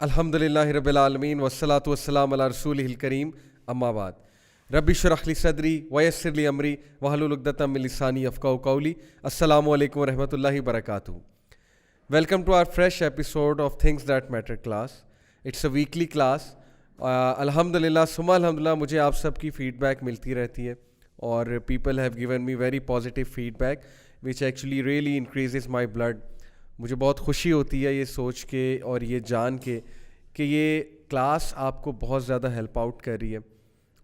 الحمدللہ رب العالمین والصلاة والسلام علی رسولہ الکریم اما بعد رب اشرح لی صدری ویسر لی امری واحلل عقدۃ من لسانی یفقہوا قولی. السلام علیکم ورحمۃ اللہ وبرکاتہ. Welcome to our fresh episode of things that matter class. It's a weekly class. الحمدللہ ثم الحمدللہ مجھے آپ سب کی فیڈ بیک ملتی رہتی ہے اور people have given me very positive feedback which actually really increases my blood. مجھے بہت خوشی ہوتی ہے یہ سوچ کے اور یہ جان کے کہ یہ کلاس آپ کو بہت زیادہ ہیلپ آؤٹ کر رہی ہے.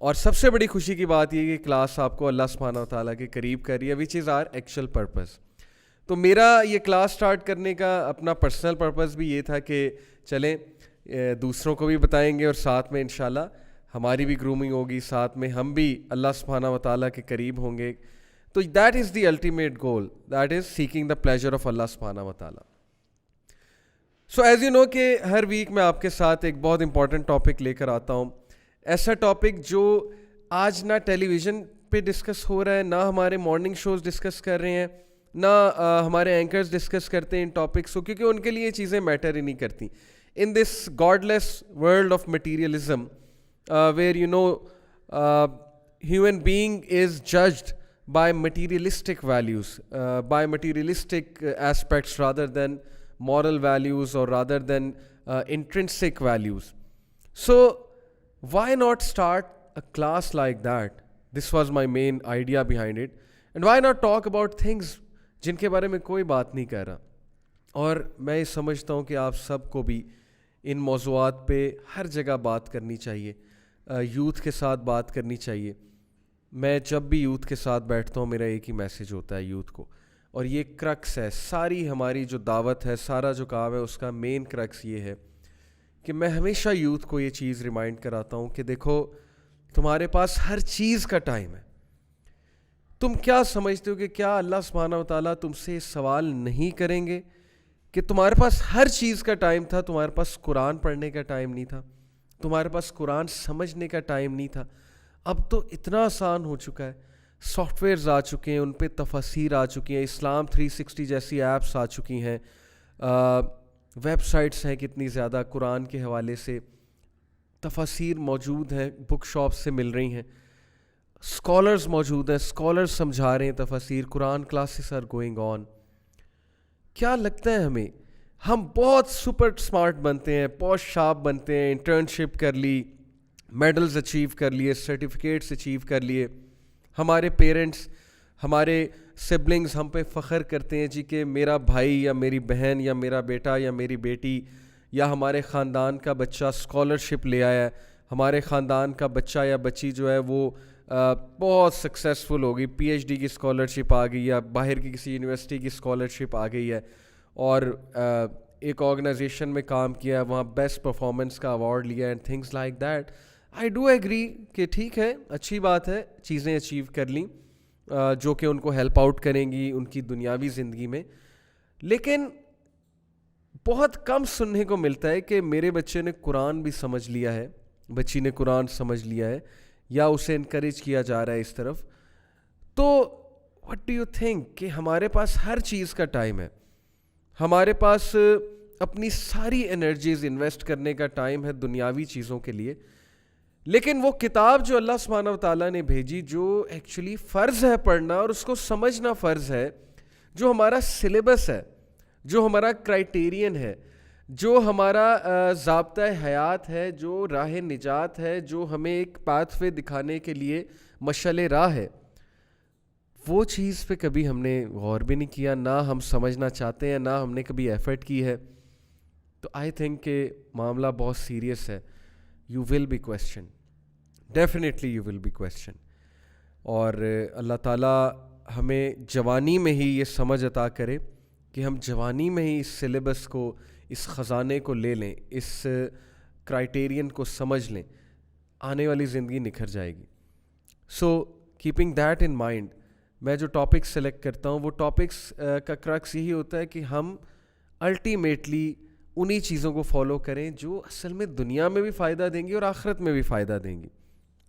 اور سب سے بڑی خوشی کی بات یہ کہ کلاس آپ کو اللہ سبحانہ و تعالیٰ کے قریب کر رہی ہے وچ از آر ایکچوئل پرپز. تو میرا یہ کلاس سٹارٹ کرنے کا اپنا پرسنل پرپز بھی یہ تھا کہ چلیں دوسروں کو بھی بتائیں گے اور ساتھ میں انشاءاللہ ہماری بھی گرومنگ ہوگی, ساتھ میں ہم بھی اللہ سبحانہ و تعالیٰ کے قریب ہوں گے. تو that is the ultimate goal, that is seeking the pleasure of اللہ سبحانہ و تعالیٰ. سو ایز یو نو کہ ہر ویک میں آپ کے ساتھ ایک بہت امپورٹنٹ ٹاپک لے کر آتا ہوں. ایسا ٹاپک جو آج نہ ٹیلی ویژن پہ ڈسکس ہو رہا ہے, نہ ہمارے مارننگ شوز ڈسکس کر رہے ہیں, نہ ہمارے اینکرز ڈسکس کرتے ہیں ان ٹاپکس کو, کیونکہ ان کے لیے یہ چیزیں میٹر ہی نہیں کرتی. In this godless world of materialism where you know human being is judged by materialistic values, by materialistic aspects rather than moral values or rather than intrinsic values. So why not start a class like that? This was my main idea behind it. And why not talk about things جن کے بارے میں کوئی بات نہیں کر رہا. اور میں یہ سمجھتا ہوں کہ آپ سب کو بھی ان موضوعات پہ ہر جگہ بات کرنی چاہیے, یوتھ کے ساتھ بات کرنی چاہیے. میں جب بھی یوتھ کے ساتھ بیٹھتا ہوں میرا ایک ہی میسیج ہوتا ہے یوتھ کو, اور یہ کرکس ہے ساری ہماری جو دعوت ہے, سارا جو کام ہے اس کا مین کرکس یہ ہے کہ میں ہمیشہ یوتھ کو یہ چیز ریمائنڈ کراتا ہوں کہ دیکھو تمہارے پاس ہر چیز کا ٹائم ہے. تم کیا سمجھتے ہو کہ کیا اللہ سبحانہ و تعالیٰ تم سے سوال نہیں کریں گے کہ تمہارے پاس ہر چیز کا ٹائم تھا, تمہارے پاس قرآن پڑھنے کا ٹائم نہیں تھا, تمہارے پاس قرآن سمجھنے کا ٹائم نہیں تھا. اب تو اتنا آسان ہو چکا ہے, سافٹ ویئرز آ چکے ہیں, ان پہ تفاسیر آ چکی ہیں, اسلام 360 جیسی ایپس آ چکی ہیں, ویب سائٹس ہیں کتنی زیادہ قرآن کے حوالے سے, تفاسیر موجود ہیں, بک شاپ سے مل رہی ہیں, اسکالرز موجود ہیں, اسکالرز سمجھا رہے ہیں تفاسیر, قرآن کلاسز آر گوئنگ آن. کیا لگتا ہے ہمیں ہم بہت سپر اسمارٹ بنتے ہیں, پوش شارپ بنتے ہیں, انٹرنشپ کر لی, میڈلز اچیو کر لیے, سرٹیفکیٹس اچیو کر لیے, ہمارے پیرنٹس ہمارے سبلنگز ہم پہ فخر کرتے ہیں جی کہ میرا بھائی یا میری بہن یا میرا بیٹا یا میری بیٹی یا ہمارے خاندان کا بچہ اسکالرشپ لے آیا ہے, ہمارے خاندان کا بچہ یا بچی جو ہے وہ بہت سکسیزفل ہوگی, پی ایچ ڈی کی اسکالرشپ آ گئی یا باہر کی کسی یونیورسٹی کی اسکالرشپ آ گئی ہے اور ایک آرگنائزیشن میں کام کیا ہے, وہاں بیسٹ پرفارمنس کا ایوارڈ لیا ہے, and things like that. I do agree کہ ٹھیک ہے, اچھی بات ہے, چیزیں اچیو کر لیں جو کہ ان کو ہیلپ آؤٹ کریں گی ان کی دنیاوی زندگی میں. لیکن بہت کم سننے کو ملتا ہے کہ میرے بچے نے قرآن بھی سمجھ لیا ہے, بچی نے قرآن سمجھ لیا ہے, یا اسے انکریج کیا جا رہا ہے اس طرف. تو واٹ ڈو یو تھنک کہ ہمارے پاس ہر چیز کا ٹائم ہے, ہمارے پاس اپنی ساری انرجیز انویسٹ کرنے کا ٹائم ہے دنیاوی چیزوں کے لیے. لیکن وہ کتاب جو اللہ سبحانہ و تعالیٰ نے بھیجی, جو ایکچولی فرض ہے پڑھنا اور اس کو سمجھنا فرض ہے, جو ہمارا سلیبس ہے, جو ہمارا کرائٹیرین ہے, جو ہمارا ضابطۂ حیات ہے, جو راہ نجات ہے, جو ہمیں ایک پاتھ وے دکھانے کے لیے مشعل راہ ہے, وہ چیز پہ کبھی ہم نے غور بھی نہیں کیا, نہ ہم سمجھنا چاہتے ہیں, نہ ہم نے کبھی ایفرٹ کی ہے. تو آئی تھنک کہ معاملہ بہت سیریس ہے. You will be questioned. Definitely you will be questioned. اور اللہ تعالیٰ ہمیں جوانی میں ہی یہ سمجھ عطا کرے کہ ہم جوانی میں ہی اس سلیبس کو, اس خزانے کو لے لیں, اس کرائٹیرین کو سمجھ لیں, آنے والی زندگی نکھر جائے گی. So keeping that in mind میں جو ٹاپکس سلیکٹ کرتا ہوں وہ ٹاپکس کا کرکس یہی ہوتا ہے کہ ہم الٹیمیٹلی انہی چیزوں کو فالو کریں جو اصل میں دنیا میں بھی فائدہ دیں گی اور آخرت میں بھی فائدہ دیں گی.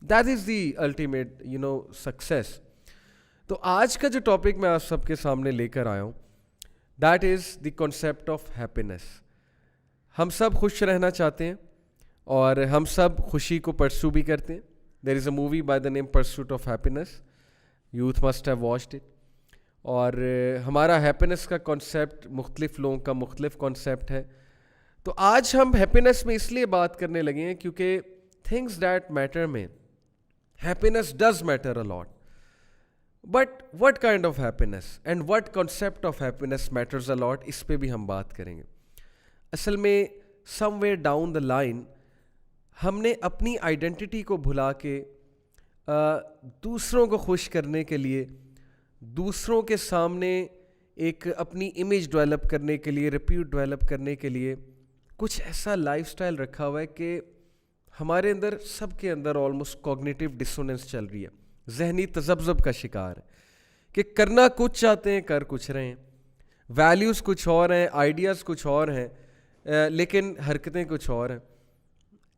That is the ultimate success. تو آج کا جو ٹاپک میں آپ سب کے سامنے لے کر آیا ہوں, that is the concept of happiness. ہم سب خوش رہنا چاہتے ہیں اور ہم سب خوشی کو پرسو بھی کرتے ہیں. There is a movie by the name pursuit of happiness. Youth must have watched it. اور ہمارا ہیپینس کا کانسیپٹ مختلف لوگوں کا مختلف کانسیپٹ ہے. تو آج ہم ہیپینس میں اس لیے بات کرنے لگے ہیں کیونکہ تھنگس دیٹ میٹر میں happiness does matter a lot. But what kind of happiness and what concept of happiness matters a lot, اس پہ بھی ہم بات کریں گے. اصل میں somewhere down the line ہم نے اپنی آئیڈینٹی کو بھلا کے دوسروں کو خوش کرنے کے لیے, دوسروں کے سامنے ایک اپنی امیج ڈیولپ کرنے کے لیے, ریپیوٹ ڈیولپ کرنے کے لیے کچھ ایسا لائف سٹائل رکھا ہوا ہے کہ ہمارے اندر سب کے اندر آلموسٹ کوگنیٹیو ڈسوننس چل رہی ہے, ذہنی تذبذب کا شکار ہے کہ کرنا کچھ چاہتے ہیں کر کچھ رہے ہیں, ویلیوز کچھ اور ہیں, آئیڈیاز کچھ اور ہیں, لیکن حرکتیں کچھ اور ہیں.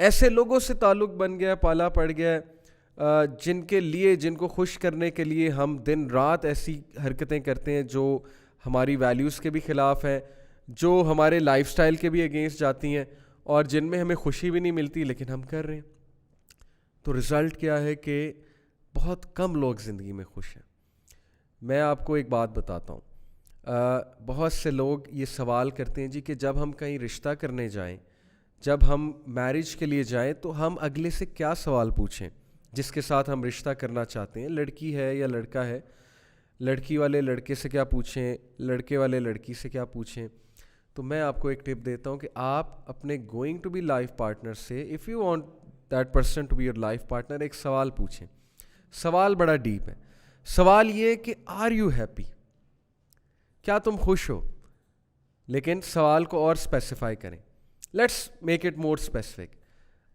ایسے لوگوں سے تعلق بن گیا, پالا پڑ گیا, جن کے لیے, جن کو خوش کرنے کے لیے ہم دن رات ایسی حرکتیں کرتے ہیں جو ہماری ویلیوز کے بھی خلاف ہیں, جو ہمارے لائف سٹائل کے بھی اگینسٹ جاتی ہیں, اور جن میں ہمیں خوشی بھی نہیں ملتی لیکن ہم کر رہے ہیں. تو رزلٹ کیا ہے کہ بہت کم لوگ زندگی میں خوش ہیں. میں آپ کو ایک بات بتاتا ہوں. بہت سے لوگ یہ سوال کرتے ہیں جی کہ جب ہم کہیں رشتہ کرنے جائیں, جب ہم میرج کے لیے جائیں تو ہم اگلے سے کیا سوال پوچھیں جس کے ساتھ ہم رشتہ کرنا چاہتے ہیں, لڑکی ہے یا لڑکا ہے, لڑکی والے لڑکے سے کیا پوچھیں, لڑکے والے لڑکی سے کیا پوچھیں. تو میں آپ کو ایک ٹپ دیتا ہوں کہ آپ اپنے going to be life partner سے, if you want that person to be your life partner, ایک سوال پوچھیں. سوال بڑا ڈیپ ہے. سوال یہ کہ آر یو ہیپی, کیا تم خوش ہو. لیکن سوال کو اور اسپیسیفائی کریں. Let's make it more specific.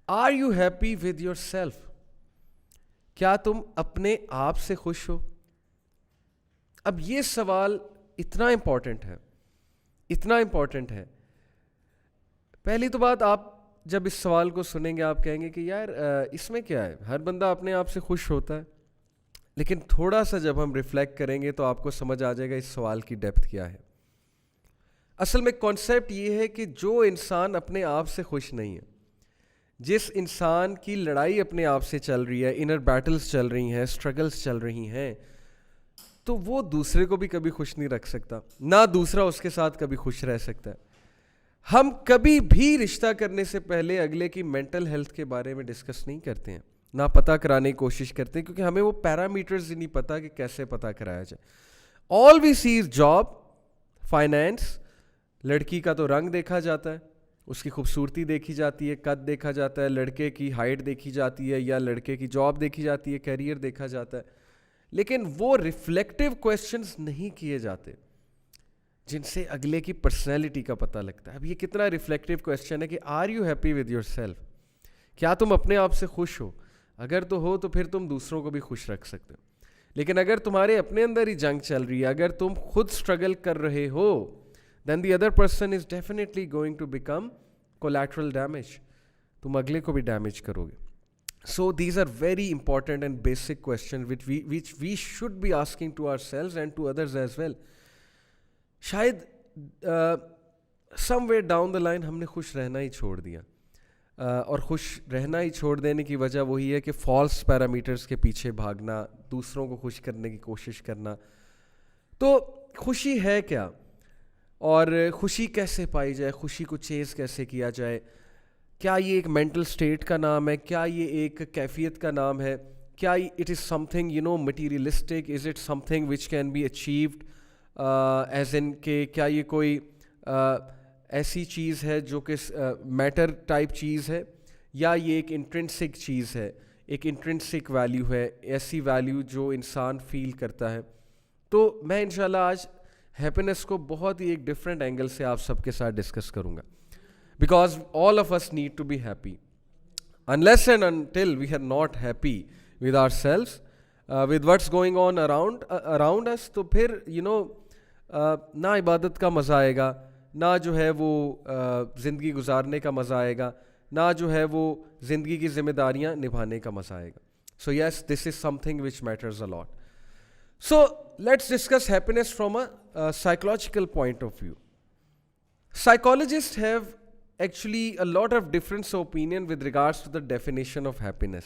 Are you happy with yourself, کیا تم اپنے آپ سے خوش ہو. اب یہ سوال اتنا امپورٹنٹ ہے, اتنا امپورٹنٹ ہے. پہلی تو بات, آپ جب اس سوال کو سنیں گے آپ کہیں گے کہ یار اس میں کیا ہے, ہر بندہ اپنے آپ سے خوش ہوتا ہے. لیکن تھوڑا سا جب ہم ریفلیکٹ کریں گے تو آپ کو سمجھ آ جائے گا اس سوال کی ڈیپتھ کیا ہے. اصل میں کانسیپٹ یہ ہے کہ جو انسان اپنے آپ سے خوش نہیں ہے, جس انسان کی لڑائی اپنے آپ سے چل رہی ہے, انر بیٹلز چل رہی ہیں, اسٹرگلز چل رہی ہیں, تو وہ دوسرے کو بھی کبھی خوش نہیں رکھ سکتا, نہ دوسرا اس کے ساتھ کبھی خوش رہ سکتا ہے. ہم کبھی بھی رشتہ کرنے سے پہلے اگلے کی مینٹل ہیلتھ کے بارے میں ڈسکس نہیں کرتے ہیں, نہ پتہ کرانے کی کوشش کرتے ہیں, کیونکہ ہمیں وہ پیرامیٹرز ہی نہیں پتہ کہ کیسے پتہ کرایا جائے. آل وی سی از جاب, فائنینس. لڑکی کا تو رنگ دیکھا جاتا ہے, اس کی خوبصورتی دیکھی جاتی ہے, قد دیکھا جاتا ہے, لڑکے کی ہائٹ دیکھی جاتی ہے, یا لڑکے کی جاب دیکھی جاتی ہے, کیریئر دیکھا جاتا ہے. لیکن وہ ریفلیکٹیو کویسچنز نہیں کیے جاتے جن سے اگلے کی پرسنالٹی کا پتہ لگتا ہے. اب یہ کتنا ریفلیکٹیو کویسچن ہے کہ are you happy with yourself, کیا تم اپنے آپ سے خوش ہو. اگر تو ہو تو پھر تم دوسروں کو بھی خوش رکھ سکتے ہو. لیکن اگر تمہارے اپنے اندر ہی جنگ چل رہی ہے, اگر تم خود اسٹرگل کر رہے ہو, then the other person is definitely going to become collateral damage. تم اگلے کو بھی ڈیمیج کرو گے. So these are very important and basic questions which we should be asking to ourselves and to others as well. شاید somewhere down the line ہم نے خوش رہنا ہی چھوڑ دیا, اور خوش رہنا ہی چھوڑ دینے کی وجہ وہی ہے کہ فالس پیرامیٹرز کے پیچھے بھاگنا, دوسروں کو خوش کرنے کی کوشش کرنا. تو خوشی ہے کیا, اور خوشی کیسے پائی جائے, خوشی کو چیز کیسے کیا جائے. کیا یہ ایک مینٹل اسٹیٹ کا نام ہے, کیا یہ ایک کیفیت کا نام ہے, کیا it is something materialistic, is it something which can be achieved as in کہ کیا یہ کوئی ایسی چیز ہے جو کہ میٹر ٹائپ چیز ہے, یا یہ ایک انٹرنسک چیز ہے, ایک انٹرنسک ویلیو ہے, ایسی ویلیو جو انسان فیل کرتا ہے. تو میں انشاءاللہ آج ہیپینس کو بہت ہی ایک ڈفرینٹ اینگل سے آپ سب کے ساتھ ڈسکس کروں گا, because all of us need to be happy. unless and until we are not happy with ourselves, with what's going on around us, تو پھر نہ عبادت کا مزہ آئے گا, نہ جو ہے وہ زندگی گزارنے کا مزہ آئے گا, نہ جو ہے وہ زندگی کی ذمہ داریاں نبھانے کا مزہ آئے گا. So yes, this is something which matters a lot. So let's discuss happiness from a psychological point of view. Psychologists have actually a lot of difference of opinion with regards to the definition of happiness.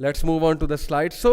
Let's move on to the slide. So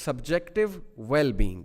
subjective well-being.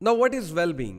Now what is well-being?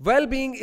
Well-being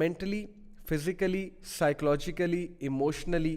mentally, physically, psychologically, emotionally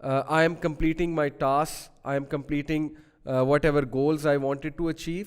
I am completing my tasks, I am completing whatever goals I wanted to achieve.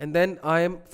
And then I am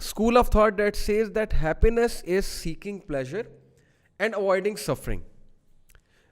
school of thought that says that happiness is seeking pleasure and avoiding suffering.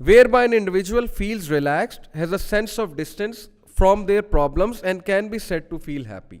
whereby an individual feels relaxed, has a sense of distance from their problems and can be said to feel happy.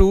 2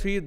3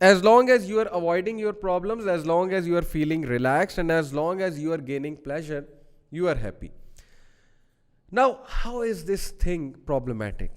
as long as you are avoiding your problems, as long as you are feeling relaxed, and as long as you are gaining pleasure, you are happy. Now, how is this thing problematic?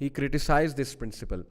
he criticized this principle.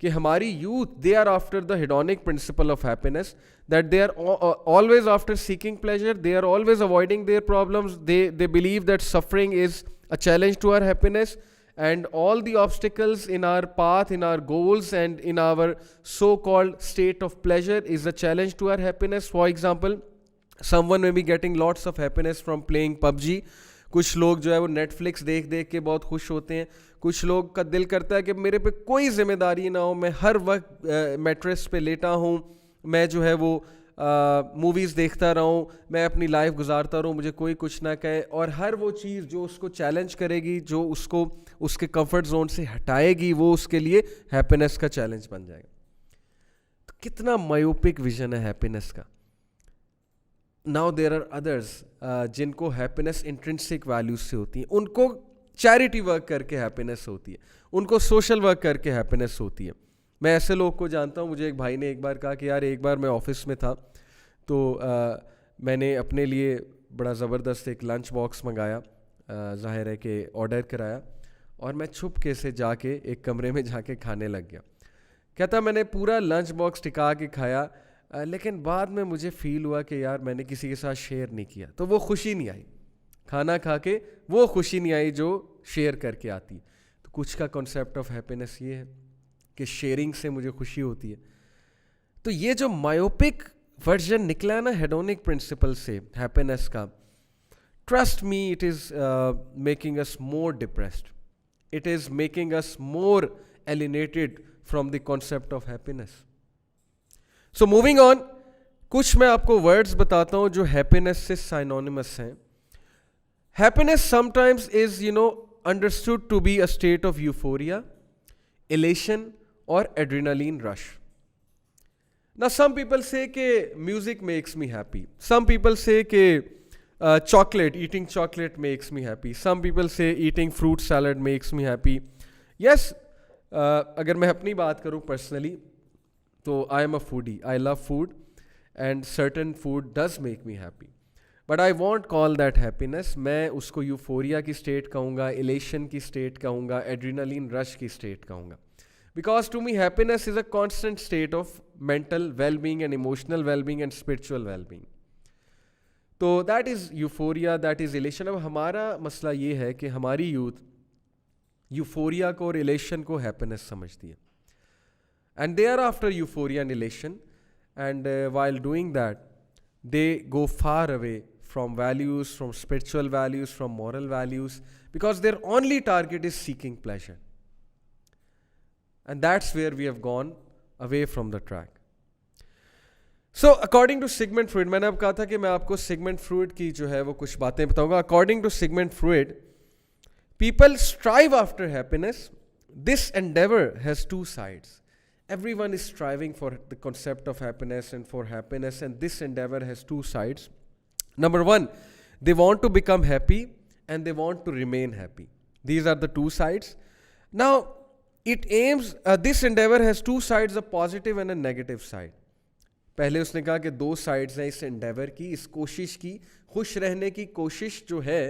کہ ہماری youth they are after the hedonic principle of happiness, that they are always after seeking pleasure, they are always avoiding their problems, they believe that suffering is a challenge to our happiness, and all the obstacles in our path, in our goals and in our so-called state of pleasure is a challenge to our happiness. For example, someone may be getting lots of happiness from playing PUBG. کچھ لوگ جو ہے وہ net flicks دیکھ دیکھ کے بہت خوش ہوتے ہیں. کچھ لوگ کا دل کرتا ہے کہ میرے پہ کوئی ذمہ داری نہ ہو, میں ہر وقت میٹریس پہ لیٹا ہوں, میں جو ہے وہ موویز دیکھتا رہوں, میں اپنی لائف گزارتا رہوں, مجھے کوئی کچھ نہ کہے. اور ہر وہ چیز جو اس کو چیلنج کرے گی, جو اس کو اس کے کمفرٹ زون سے ہٹائے گی, وہ اس کے لیے ہیپینس کا چیلنج بن جائے گا. تو کتنا مایوپک ویژن ہے ہیپینس کا. Now there are others جن کو ہیپینس انٹرنسک ویلیوز سے ہوتی ہیں, ان کو چیریٹی ورک کر کے ہیپینس ہوتی ہے, ان کو سوشل ورک کر کے ہیپینس ہوتی ہے. میں ایسے لوگ کو جانتا ہوں. مجھے ایک بھائی نے ایک بار کہا کہ یار ایک بار میں آفس میں تھا تو میں نے اپنے لیے بڑا زبردست ایک لنچ باکس منگایا, ظاہر ہے کہ آرڈر کرایا, اور میں چھپ کے سے جا کے ایک کمرے میں جا کے کھانے لگ گیا. کہتا میں نے پورا لنچ باکس ٹکا کے کھایا, لیکن بعد میں مجھے فیل ہوا کہ یار میں نے کسی کے ساتھ شیئر نہیں کیا, تو وہ خوشی نہیں آئی. کھانا کھا کے وہ خوشی نہیں آئی جو شیئر کر کے آتی. تو کچھ کا کنسیپٹ آف ہیپینس یہ ہے کہ شیئرنگ سے مجھے خوشی ہوتی ہے. تو یہ جو مایوپک ورژن نکلا نا ہیڈونک پرنسپل سے ہیپینس کا, trust me it is making us more depressed, it is making us more alienated from the concept of happiness. So moving on, کچھ میں آپ کو ورڈز بتاتا ہوں جو ہیپینس سے سائنونیمس ہیں. Happiness some times is understood to be a state of euphoria, elation or adrenaline rush. Now some people say that music makes me happy. Some people say that eating chocolate makes me happy. Some people say eating fruit salad makes me happy. Yes, اگر میں اپنی بات کروں personally, تو I am a foodie. I love food and certain food does make me happy. But I won't call that happiness. میں اس کو euphoria کی state کہوں گا, elation کی state کہوں گا, adrenaline rush کی state کہوں گا. Because to me happiness is a constant state of mental well-being and emotional well-being and spiritual well-being. تو that is euphoria, that is elation. اب ہمارا مسئلہ یہ ہے کہ ہماری یوتھ یوفوریا کو اور elation کو happiness سمجھتی ہے. And they are after euphoria and elation, and while doing that they go far away from values, from spiritual values, from moral values, because their only target is seeking pleasure. And that's where we have gone away from the track. So according to Sigmund Freud, میں نے اب کہا تھا کہ میں آپ کو Sigmund Freud کی جو ہے وہ کچھ باتیں بتاؤں گا. According to Sigmund Freud, people strive after happiness. This endeavor has two sides. Everyone is striving for the concept of happiness and for happiness, and this endeavor has two sides. Number one, they want to become happy and they want to remain happy. These are the two sides. Now, it aims, this endeavor has two sides, a positive and a negative side. پہلے اس نے کہا کہ دو sides ہیں اس endeavour کی, اس کوشش کی, خوش رہنے کی کوشش جو ہے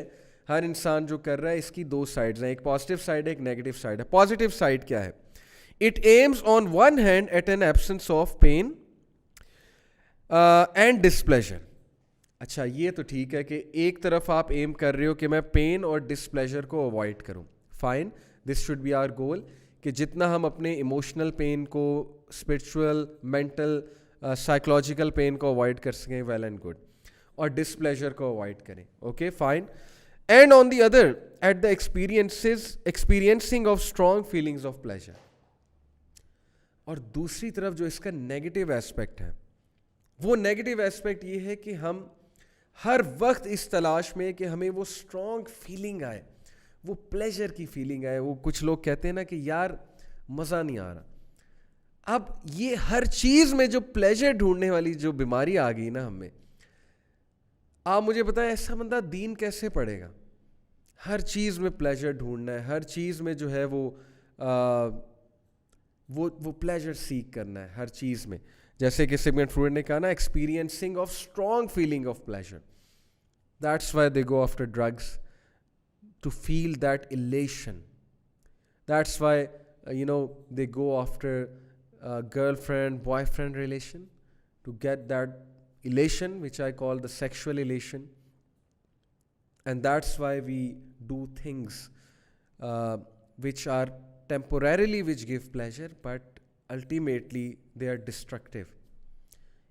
ہر انسان جو کر رہا ہے, اس کی دو سائڈز ہیں, ایک پازیٹیو سائڈ ہے, ایک نیگیٹو سائڈ ہے. پازیٹیو سائڈ کیا ہے؟ It aims on one hand at an absence of pain and displeasure. اچھا یہ تو ٹھیک ہے کہ ایک طرف آپ ایم کر رہے ہو کہ میں پین اور ڈسپلیجر کو اوائڈ کروں. Fine, this should be our goal, کہ جتنا ہم اپنے ایموشنل پین کو, اسپرچول, مینٹل, سائیکولوجیکل پین کو اوائڈ کر سکیں, ویل اینڈ گڈ, اور ڈسپلیجر کو اوائڈ کریں. Okay fine. And on the other at the experiencing of strong feelings of pleasure. اور دوسری طرف جو اس کا نیگیٹو ایسپیکٹ ہے, وہ نیگیٹو ایسپیکٹ یہ ہے کہ ہم ہر وقت اس تلاش میں کہ ہمیں وہ اسٹرانگ فیلنگ آئے, وہ پلیجر کی فیلنگ آئے. وہ کچھ لوگ کہتے ہیں نا کہ یار مزہ نہیں آ رہا. اب یہ ہر چیز میں جو پلیجر ڈھونڈنے والی جو بیماری آ گئی نا ہم میں, آپ مجھے بتائیں ایسا بندہ دین کیسے پڑھے گا؟ ہر چیز میں پلیجر ڈھونڈنا ہے, ہر چیز میں جو ہے وہ پلیجر سیک کرنا ہے ہر چیز میں. جیسے کہ سیگمنٹ فروئڈ نے کہا نا, experiencing of strong feeling of pleasure. That's why they go after drugs to feel that elation. That's why they go after girlfriend boyfriend relation, to get that elation which I call the sexual elation. And that's why we do things which are temporarily which give pleasure but ultimately they are destructive.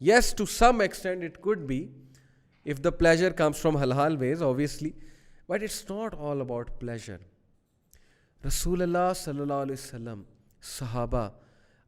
yes, to some extent it could be if the pleasure comes from halal ways, obviously, but it's not all about pleasure. Rasulullah sallallahu alaihi wasallam, sahaba,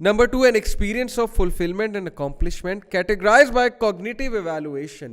Number 2, an experience of fulfillment and accomplishment categorized by cognitive evaluation.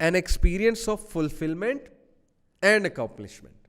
An experience of fulfillment and accomplishment.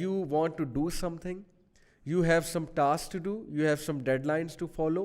you want to do something, you have some tasks to do, you have some deadlines to follow.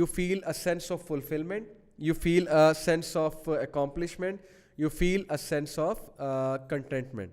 you feel a sense of fulfillment, you feel a sense of accomplishment, you feel a sense of contentment.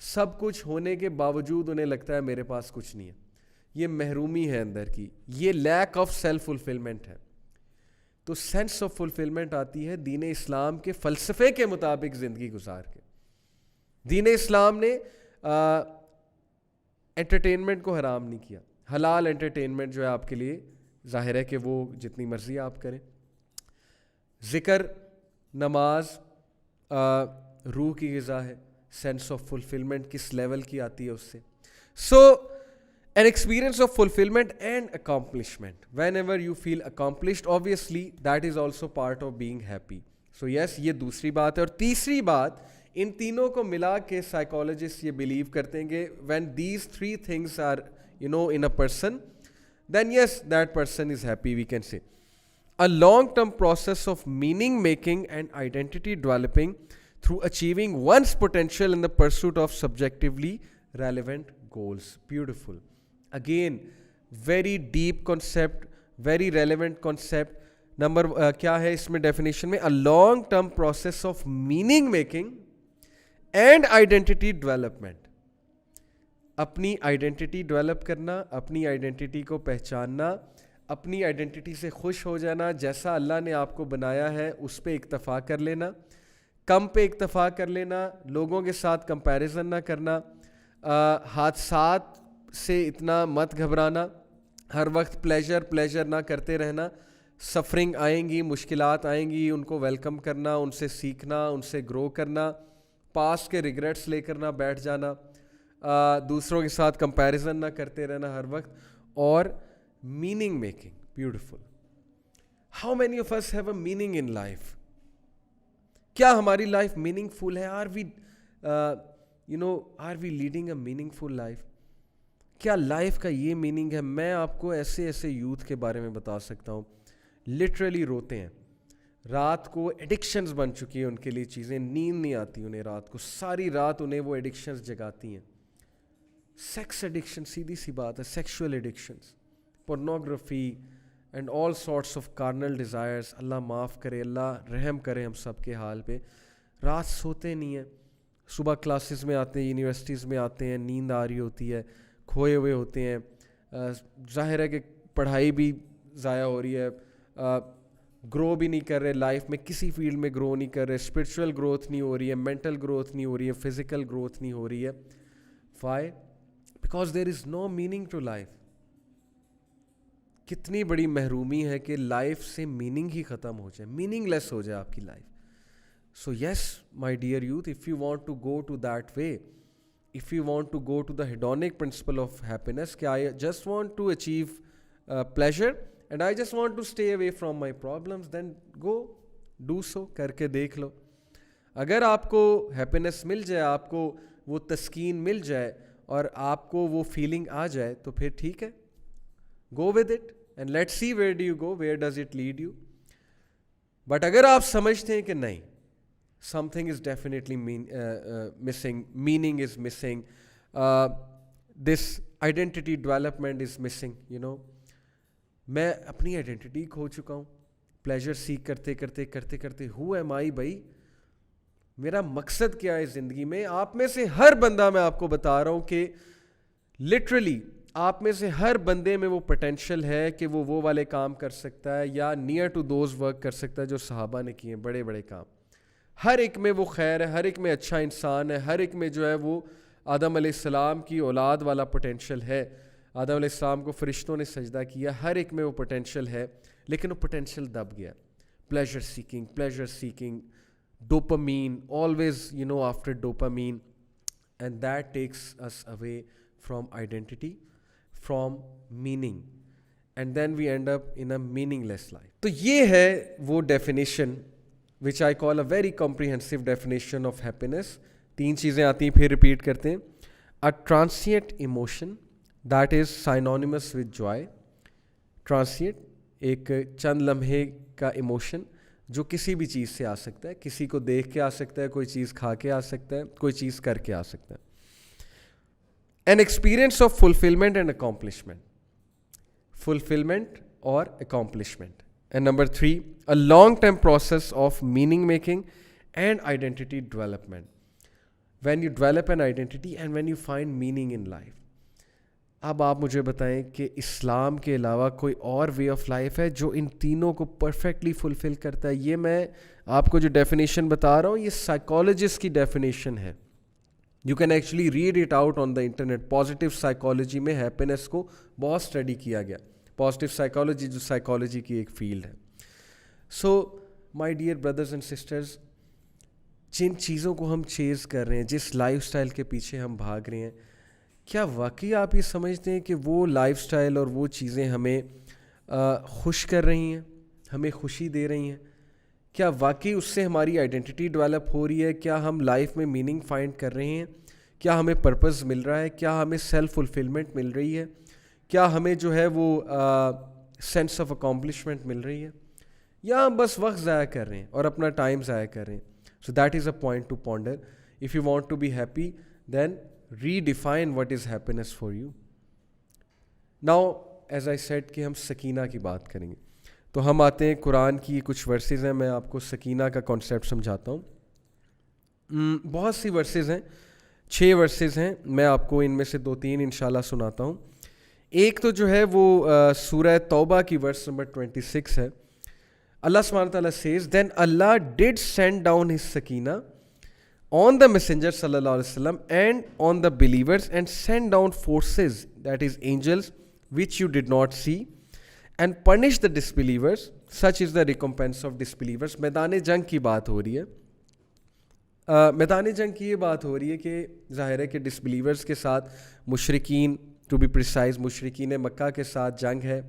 سب کچھ ہونے کے باوجود انہیں لگتا ہے میرے پاس کچھ نہیں ہے. یہ محرومی ہے اندر کی, یہ لیک آف سیلف فلفلمنٹ ہے. تو سینس آف فلفلمنٹ آتی ہے دین اسلام کے فلسفے کے مطابق زندگی گزار کے. دین اسلام نے انٹرٹینمنٹ کو حرام نہیں کیا. حلال انٹرٹینمنٹ جو ہے آپ کے لیے ظاہر ہے کہ وہ جتنی مرضی آپ کریں. ذکر, نماز روح کی غذا ہے. سینس آف فلفلمنٹ کس لیول کی آتی ہے اس سے. سو an experience of fulfillment and accomplishment. Whenever you feel accomplished, obviously that is also part of being happy. So yes, یہ دوسری بات ہے. اور تیسری بات, ان تینوں کو ملا کے سائیکالوجسٹ یہ بلیو کرتے ہیں کہ when these three things are in a person, then yes, that person is happy, we can say. A long-term process of meaning making and identity developing through achieving one's potential in the pursuit of subjectively relevant goals. Beautiful. Again, very deep concept, very relevant concept. Number کیا ہے اس میں definition میں, a long term process of meaning making and identity development. اپنی identity develop کرنا, اپنی identity کو پہچاننا, اپنی identity سے خوش ہو جانا, جیسا اللہ نے آپ کو بنایا ہے اس پہ اکتفا کر لینا, کم پہ اکتفا کر لینا, لوگوں کے ساتھ کمپیریزن نہ کرنا, حادثات سے اتنا مت گھبرانا, ہر وقت پلیجر نہ کرتے رہنا. سفرنگ آئیں گی, مشکلات آئیں گی, ان کو ویلکم کرنا, ان سے سیکھنا, ان سے گرو کرنا, پاس کے ریگریٹس لے کر نہ بیٹھ جانا, دوسروں کے ساتھ کمپیریزن نہ کرتے رہنا ہر وقت, اور meaning making. Beautiful. How many of us have a meaning in life? کیا ہماری لائف میننگ فل ہے؟ Are we leading a meaningful life? کیا لائف کا یہ میننگ ہے؟ میں آپ کو ایسے یوتھ کے بارے میں بتا سکتا ہوں, لٹرلی روتے ہیں رات کو, ایڈکشنز بن چکی ہیں ان کے لیے چیزیں, نیند نہیں آتی انہیں رات کو, ساری رات انہیں وہ ایڈکشنز جگاتی ہیں. سیکس ایڈکشن, سیدھی سی بات ہے, sexual addictions, pornography and all sorts of carnal desires. اللہ معاف کرے, اللہ رحم کرے ہم سب کے حال پہ. رات سوتے نہیں ہیں, صبح کلاسز میں آتے ہیں, یونیورسٹیز میں آتے ہیں, نیند آ رہی ہوتی ہے, کھوئے ہوئے ہوتے ہیں. ظاہر ہے کہ پڑھائی بھی ضائع ہو رہی ہے, گرو بھی نہیں کر رہے لائف میں, کسی فیلڈ میں گرو نہیں کر رہے, اسپرچول گروتھ نہیں ہو رہی ہے, مینٹل گروتھ نہیں ہو رہی ہے, فزیکل گروتھ نہیں ہو رہی ہے. Why? Because there is no meaning to life. کتنی بڑی محرومی ہے کہ لائف سے میننگ ہی ختم ہو جائے, میننگ لیس ہو جائے آپ کی life. So yes my dear youth, if you want to go to that way, if you want to go to the hedonic principle of happiness, کہ I just want to achieve pleasure and I just want to stay away from my problems, then go do so. کر کے دیکھ لو. اگر آپ کو happiness مل جائے, آپ کو وہ تسکین مل جائے اور آپ کو وہ فیلنگ آ جائے تو پھر ٹھیک ہے, go with it and let's see where do you go, where does it lead you. But اگر آپ سمجھتے ہیں کہ نہیں, something is definitely missing, meaning is missing, this identity development is missing, میں اپنی آئیڈینٹی کھو چکا ہوں, پلیجر سیکھ کرتے who am I بھائی, میرا مقصد کیا ہے زندگی میں. آپ میں سے ہر بندہ, میں آپ کو بتا رہا ہوں کہ لٹرلی آپ میں سے ہر بندے میں وہ پوٹینشیل ہے کہ وہ والے کام کر سکتا ہے, یا نیئر ٹو دوز ورک کر سکتا ہے جو صحابہ نے کیے ہیں, بڑے بڑے کام. ہر ایک میں وہ خیر ہے, ہر ایک میں اچھا انسان ہے, ہر ایک میں جو ہے وہ آدم علیہ السلام کی اولاد والا پوٹینشیل ہے. آدم علیہ السلام کو فرشتوں نے سجدہ کیا, ہر ایک میں وہ پوٹینشیل ہے, لیکن وہ پوٹینشیل دب گیا. Pleasure seeking, dopamine, always after dopamine, and that takes us away from identity, from meaning, and then we end up in a meaningless life. تو یہ ہے وہ definition which I call a very comprehensive definition of happiness. 3 چیزیں آتی ہیں, پھر repeat کرتے ہیں. A transient emotion that is synonymous with joy. Transient, ایک چند لمحے کا ایموشن جو کسی بھی چیز سے آ سکتا ہے, کسی کو دیکھ کے آ سکتا ہے, کوئی چیز کھا کے آ سکتا ہے, کوئی چیز کر کے آ سکتا ہے. An experience of fulfillment and accomplishment. Fulfillment or accomplishment. And number 3, a long-term process of meaning making and identity development. when you develop an identity and when you find meaning in life. اب آپ مجھے بتائیں کہ اسلام کے علاوہ کوئی اور وے of life ہے جو ان تینوں کو پرفیکٹلی فلفل کرتا ہے؟ یہ میں آپ کو جو ڈیفینیشن بتا رہا ہوں یہ سائیکالوجسٹ کی ڈیفینیشن ہے. You can actually read it out on the internet. Positive psychology میں ہیپینس کو بہت اسٹڈی کیا گیا. پازیٹیو سائیکالوجی جو سائیکالوجی کی ایک فیلڈ ہے. So my dear brothers and sisters, جن چیزوں کو ہم چیز کر رہے ہیں, جس لائف اسٹائل کے پیچھے ہم بھاگ رہے ہیں, کیا واقعی آپ یہ سمجھتے ہیں کہ وہ لائف اسٹائل اور وہ چیزیں ہمیں خوش کر رہی ہیں, ہمیں خوشی دے رہی ہیں؟ کیا واقعی اس سے ہماری آئیڈینٹی ڈیولپ ہو رہی ہے؟ کیا ہم لائف میں میننگ فائنڈ کر رہے ہیں؟ کیا ہمیں پرپز مل رہا ہے؟ کیا ہمیں سیلف فلفلمنٹ مل رہی ہے؟ کیا ہمیں جو ہے وہ سینس آف اکامپلشمنٹ مل رہی ہے؟ یا ہم بس وقت ضائع کر رہے ہیں اور اپنا ٹائم ضائع کر رہے ہیں؟ So that is a point to ponder. If you want to be happy then redefine what is happiness for you. Now as I said کہ ہم سکینہ کی بات کریں گے, تو ہم آتے ہیں قرآن کی کچھ ورسز ہیں. میں آپ کو سکینہ کا کانسیپٹ سمجھاتا ہوں. بہت سی ورسز ہیں, 6 ورسز ہیں. میں آپ کو ان میں سے 2-3 انشاءاللہ سناتا ہوں. ایک تو جو ہے وہ سورہ توبہ کی ورس نمبر 26 ہے. اللہ سبحانہ تعالیٰ says then Allah did send down his sakina on the messenger sallallahu alaihi wasallam and on the believers and send down forces, that is angels, which you did not see, and punish the disbelievers. Such is the recompense of disbelievers. میدان جنگ کی بات ہو رہی ہے. میدان جنگ کی یہ بات ہو رہی ہے کہ ظاہر ہے کہ ڈسبلیورس کے ساتھ مشرکین, ٹو بی پریسائز مشرکین مکہ کے ساتھ جنگ ہے.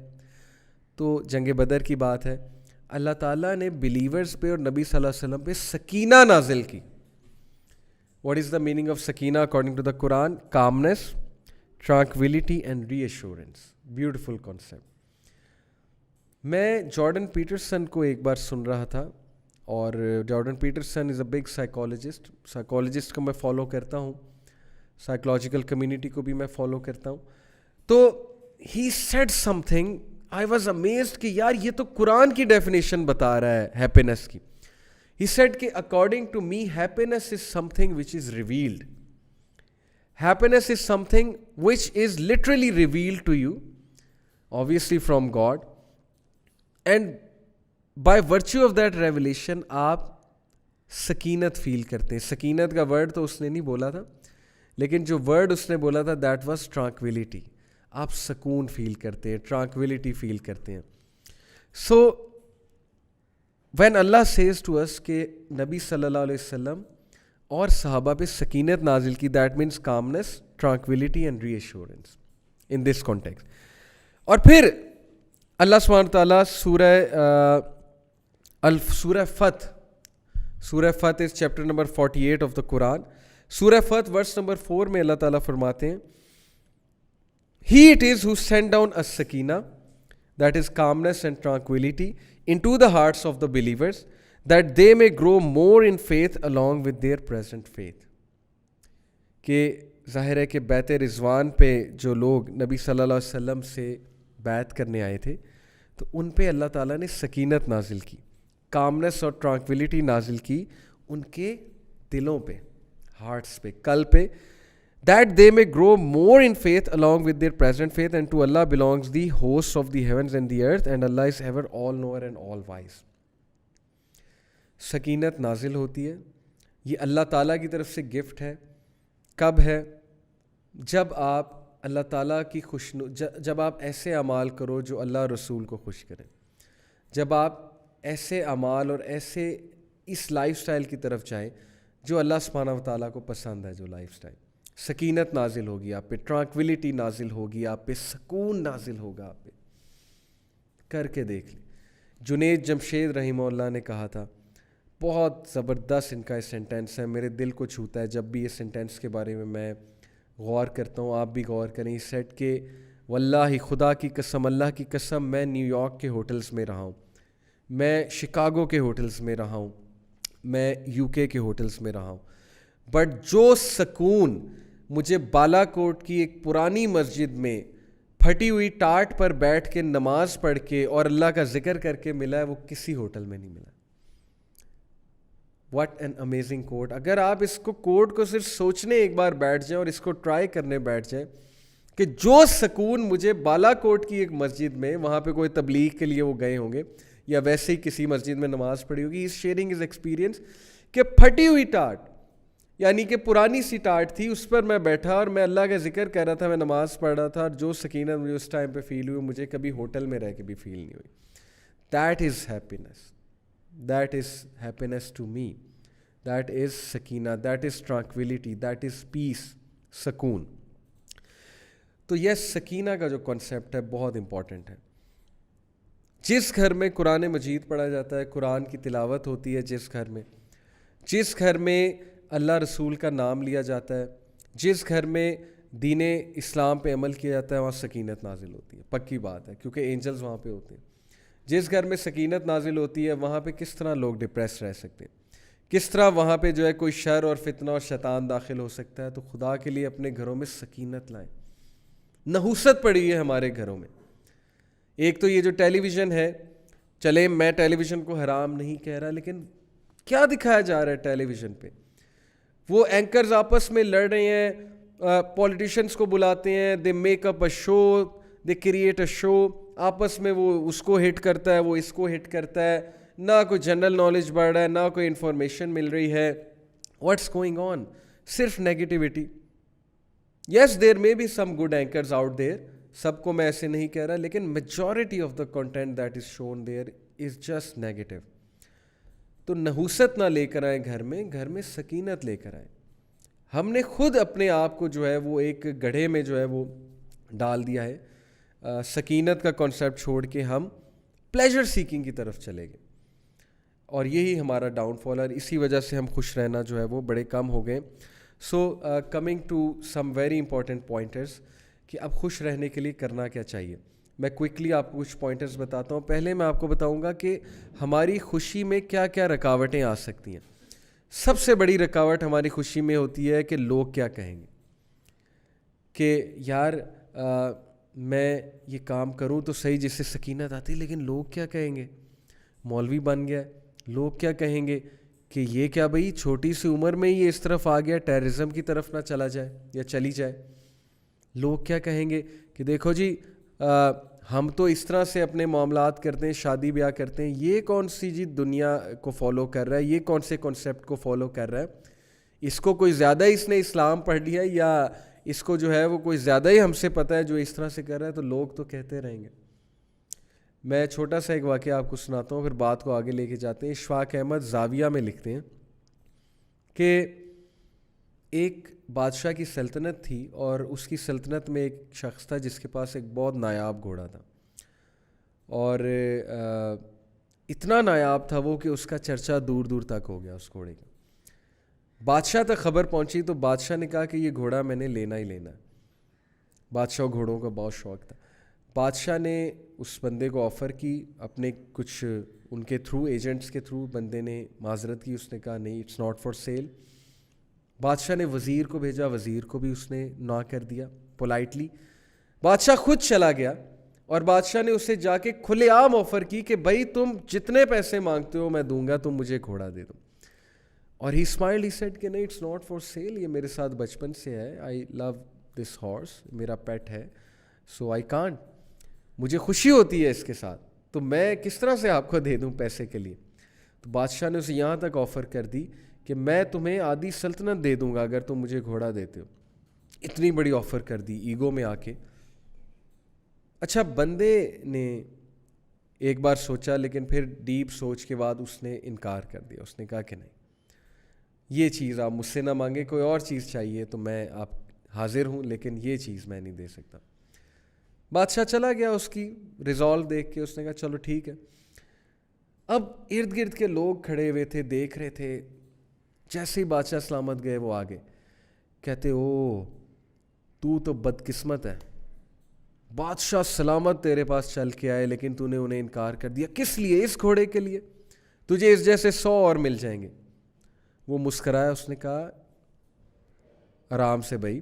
تو جنگ بدر کی بات ہے. اللہ تعالیٰ نے بلیورس پہ اور نبی صلی اللہ علیہ وسلم پہ سکینہ نازل کی. What is the meaning of sakina according to the Quran? Calmness, tranquility and reassurance. Beautiful concept. میں جارڈن پیٹرسن کو ایک بار سن رہا تھا, اور Jordan Peterson is a big psychologist. Psychologist کو میں فالو کرتا ہوں, سائیکولوجیکل کمیونٹی کو بھی میں فالو کرتا ہوں. تو he sad some thing, I was amazed کہ یار یہ تو قرآن کی ڈیفینیشن بتا رہا ہے ہیپینس کی. He said کہ according to me happiness is something which is revealed. Happiness is something which is literally revealed to you, obviously from God. And by virtue of that revelation آپ سکینت فیل کرتے ہیں. سکینت کا word تو اس نے نہیں بولا تھا, لیکن جو ورڈ اس نے بولا تھا that was tranquility. آپ سکون فیل کرتے ہیں, tranquility فیل کرتے ہیں. So when Allah says to us کہ نبی صلی اللہ علیہ وسلم اور صحابہ پہ سکینت نازل کی, that means calmness, tranquility and reassurance in this context. اور پھر اللہ سبحانہ تعالیٰ سورہ فتح is chapter number 48 of the Quran. سورہ فتح verse number 4 میں اللہ تعالیٰ فرماتے ہیں He it is who sent down as-sakina, that is calmness and tranquility, into the hearts of the believers, that they may grow more in faith along with their present faith. کہ ظاہر ہے کہ بیت رضوان پہ جو لوگ نبی صلی اللہ علیہ وسلم سے بیعت کرنے آئے تھے, تو ان پہ اللہ تعالیٰ نے سکینت نازل کی, کامنس اور ٹرانکویلٹی نازل کی ان کے دلوں پہ, ہارٹس پہ, قلب پہ, that they may grow more in faith along with their present faith, and to Allah belongs the hosts of the heavens and the earth, and Allah is ever all knower and all wise. سکینت نازل ہوتی ہے, یہ اللہ تعالیٰ کی طرف سے gift ہے. کب ہے؟ جب آپ اللہ تعالیٰ کی جب آپ ایسے اعمال کرو جو اللہ رسول کو خوش کریں, جب آپ ایسے اعمال اور ایسے اس لائف سٹائل کی طرف جائیں جو اللہ سبحانہ و تعالیٰ کو پسند ہے, جو لائف سٹائل, سکینت نازل ہوگی آپ پہ, ٹرانکویلٹی نازل ہوگی آپ پہ, سکون نازل ہوگا آپ پہ. کر کے دیکھ لیں. جنید جمشید رحمہ اللہ نے کہا تھا, بہت زبردست ان کا یہ سینٹینس ہے, میرے دل کو چھوتا ہے جب بھی اس سینٹینس کے بارے میں غور کرتا ہوں, آپ بھی غور کریں. اس سیٹ کہ واللہ خدا کی قسم, اللہ کی قسم, میں نیو یارک کے ہوٹلز میں رہا ہوں, میں شکاگو کے ہوٹلز میں رہا ہوں, میں یو کے ہوٹلز میں رہا ہوں, بٹ جو سکون مجھے بالا کوٹ کی ایک پرانی مسجد میں پھٹی ہوئی ٹاٹ پر بیٹھ کے نماز پڑھ کے اور اللہ کا ذکر کر کے ملا ہے, وہ کسی ہوٹل میں نہیں ملا. واٹ این امیزنگ کوٹ. اگر آپ اس کوٹ کو صرف سوچنے ایک بار بیٹھ جائیں اور اس کو ٹرائی کرنے بیٹھ جائیں کہ جو سکون مجھے بالا کوٹ کی ایک مسجد میں, وہاں پہ کوئی تبلیغ کے لیے وہ گئے ہوں گے یا ویسے ہی کسی مسجد میں نماز پڑھی ہوگی, از شیئرنگ ہز ایکسپیرینس کہ پھٹی ہوئی ٹاٹ, یعنی کہ پرانی سی ٹاٹ تھی, اس پر میں بیٹھا اور میں اللہ کا ذکر کر رہا تھا, میں نماز پڑھ رہا تھا, اور جو سکینت مجھے اس ٹائم پہ فیل ہوئی مجھے کبھی ہوٹل میں رہ کے بھی فیل نہیں ہوئی. That is happiness, that is happiness to me, that is سکینہ, that is tranquility, that is peace, سکون. تو یہ سکینہ کا جو کنسیپٹ ہے بہت امپورٹنٹ ہے. جس گھر میں قرآن مجید پڑھا جاتا ہے, قرآن کی تلاوت ہوتی ہے, جس گھر میں اللہ رسول کا نام لیا جاتا ہے, جس گھر میں دین اسلام پہ عمل کیا جاتا ہے, وہاں سکینت نازل ہوتی ہے. پکی بات ہے, کیونکہ اینجلز وہاں پہ ہوتے ہیں. جس گھر میں سکینت نازل ہوتی ہے وہاں پہ کس طرح لوگ ڈپریس رہ سکتے ہیں, کس طرح وہاں پہ جو ہے کوئی شر اور فتنہ اور شیطان داخل ہو سکتا ہے. تو خدا کے لیے اپنے گھروں میں سکینت لائیں. نحوست پڑی ہے ہمارے گھروں میں. ایک تو یہ جو ٹیلی ویژن ہے, چلے میں ٹیلی ویژن کو حرام نہیں کہہ رہا, لیکن کیا دکھایا جا رہا ہے ٹیلی ویژن پہ؟ وہ اینکرز آپس میں لڑ رہے ہیں, پولیٹیشینس کو بلاتے ہیں, they make up a show, they create a شو, آپس میں وہ اس کو ہٹ کرتا ہے, وہ اس کو ہٹ کرتا ہے, نہ کوئی جنرل نالج بڑھ رہا ہے, نہ کوئی انفارمیشن مل رہی ہے. What's going on? صرف negativity. Yes there may be some good anchors out there, سب کو میں ایسے نہیں کہہ رہا, لیکن majority of the content that is shown there is just negative. تو نحوست نہ لے کر آئیں گھر میں سکینت لے کر آئیں. ہم نے خود اپنے آپ کو جو ہے وہ ایک گڑھے میں جو ہے وہ ڈال دیا ہے. سکینت کا کانسیپٹ چھوڑ کے ہم پلیجر سیکنگ کی طرف چلے گئے, اور یہی ہمارا ڈاؤن فال ہے, اور اسی وجہ سے ہم خوش رہنا جو ہے وہ بڑے کم ہو گئے. So coming to some very important pointers کہ اب خوش رہنے کے لیے کرنا کیا چاہیے. میں کوئکلی آپ کو کچھ پوائنٹرز بتاتا ہوں. پہلے میں آپ کو بتاؤں گا کہ ہماری خوشی میں کیا کیا رکاوٹیں آ سکتی ہیں. سب سے بڑی رکاوٹ ہماری خوشی میں ہوتی ہے کہ لوگ کیا کہیں گے, کہ یار میں یہ کام کروں تو صحیح جس سے سکینت آتی, لیکن لوگ کیا کہیں گے, مولوی بن گیا, لوگ کیا کہیں گے کہ یہ کیا بھائی چھوٹی سی عمر میں ہی اس طرف آ گیا, ٹیررزم کی طرف نہ چلا جائے یا چلی جائے. لوگ کیا کہیں گے کہ دیکھو جی ہم تو اس طرح سے اپنے معاملات کرتے ہیں, شادی بیاہ کرتے ہیں, یہ کون سی جی دنیا کو فالو کر رہا ہے, یہ کون سے کنسیپٹ کو فالو کر رہا ہے, اس کو کوئی زیادہ اس نے اسلام پڑھ لیا یا اس کو جو ہے وہ کوئی زیادہ ہی ہم سے پتہ ہے جو اس طرح سے کر رہا ہے. تو لوگ تو کہتے رہیں گے. میں چھوٹا سا ایک واقعہ آپ کو سناتا ہوں, پھر بات کو آگے لے کے جاتے ہیں. اشفاق احمد زاویہ میں لکھتے ہیں کہ ایک بادشاہ کی سلطنت تھی, اور اس کی سلطنت میں ایک شخص تھا جس کے پاس ایک بہت نایاب گھوڑا تھا, اور اتنا نایاب تھا وہ کہ اس کا چرچا دور دور تک ہو گیا اس گھوڑے کا. بادشاہ تک خبر پہنچی تو بادشاہ نے کہا کہ یہ گھوڑا میں نے لینا ہی لینا ہے. بادشاہ گھوڑوں کا بہت شوق تھا. بادشاہ نے اس بندے کو آفر کی, اپنے کچھ ان کے تھرو, ایجنٹس کے تھرو. بندے نے معذرت کی, اس نے کہا نہیں اٹس ناٹ فار سیل. بادشاہ نے وزیر کو بھیجا, وزیر کو بھی اس نے نہ کر دیا پولائٹلی. بادشاہ خود چلا گیا, اور بادشاہ نے اسے جا کے کھلے عام آفر کی کہ بھائی تم جتنے پیسے مانگتے ہو میں دوں گا, تم مجھے گھوڑا دے دو. اور ہی اسمائلڈ, ہی سیڈ کہ نہیں اٹس ناٹ فار سیل, یہ میرے ساتھ بچپن سے ہے, آئی لو دس ہارس, میرا پیٹ ہے, سو آئی کانٹ, مجھے خوشی ہوتی ہے اس کے ساتھ, تو میں کس طرح سے آپ کو دے دوں پیسے کے لیے. تو بادشاہ نے اسے یہاں تک آفر کر دی کہ میں تمہیں آدھی سلطنت دے دوں گا اگر تم مجھے گھوڑا دیتے ہو. اتنی بڑی آفر کر دی ایگو میں آ کے. اچھا, بندے نے ایک بار سوچا, لیکن پھر ڈیپ سوچ کے بعد اس نے انکار کر دیا. اس نے کہا کہ نہیں, یہ چیز آپ مجھ سے نہ مانگے, کوئی اور چیز چاہیے تو میں آپ حاضر ہوں, لیکن یہ چیز میں نہیں دے سکتا. بادشاہ چلا گیا, اس کی ریزالو دیکھ کے اس نے کہا چلو ٹھیک ہے. اب ارد گرد کے لوگ کھڑے ہوئے تھے, دیکھ رہے تھے. جیسے ہی بادشاہ سلامت گئے وہ آگے کہتے او تو بدقسمت ہے, بادشاہ سلامت تیرے پاس چل کے آئے لیکن تو نے انہیں انکار کر دیا. کس لیے؟ اس گھوڑے کے لیے, تجھے اس جیسے 100 اور مل جائیں گے. وہ مسکرایا, اس نے کہا آرام سے بھائی,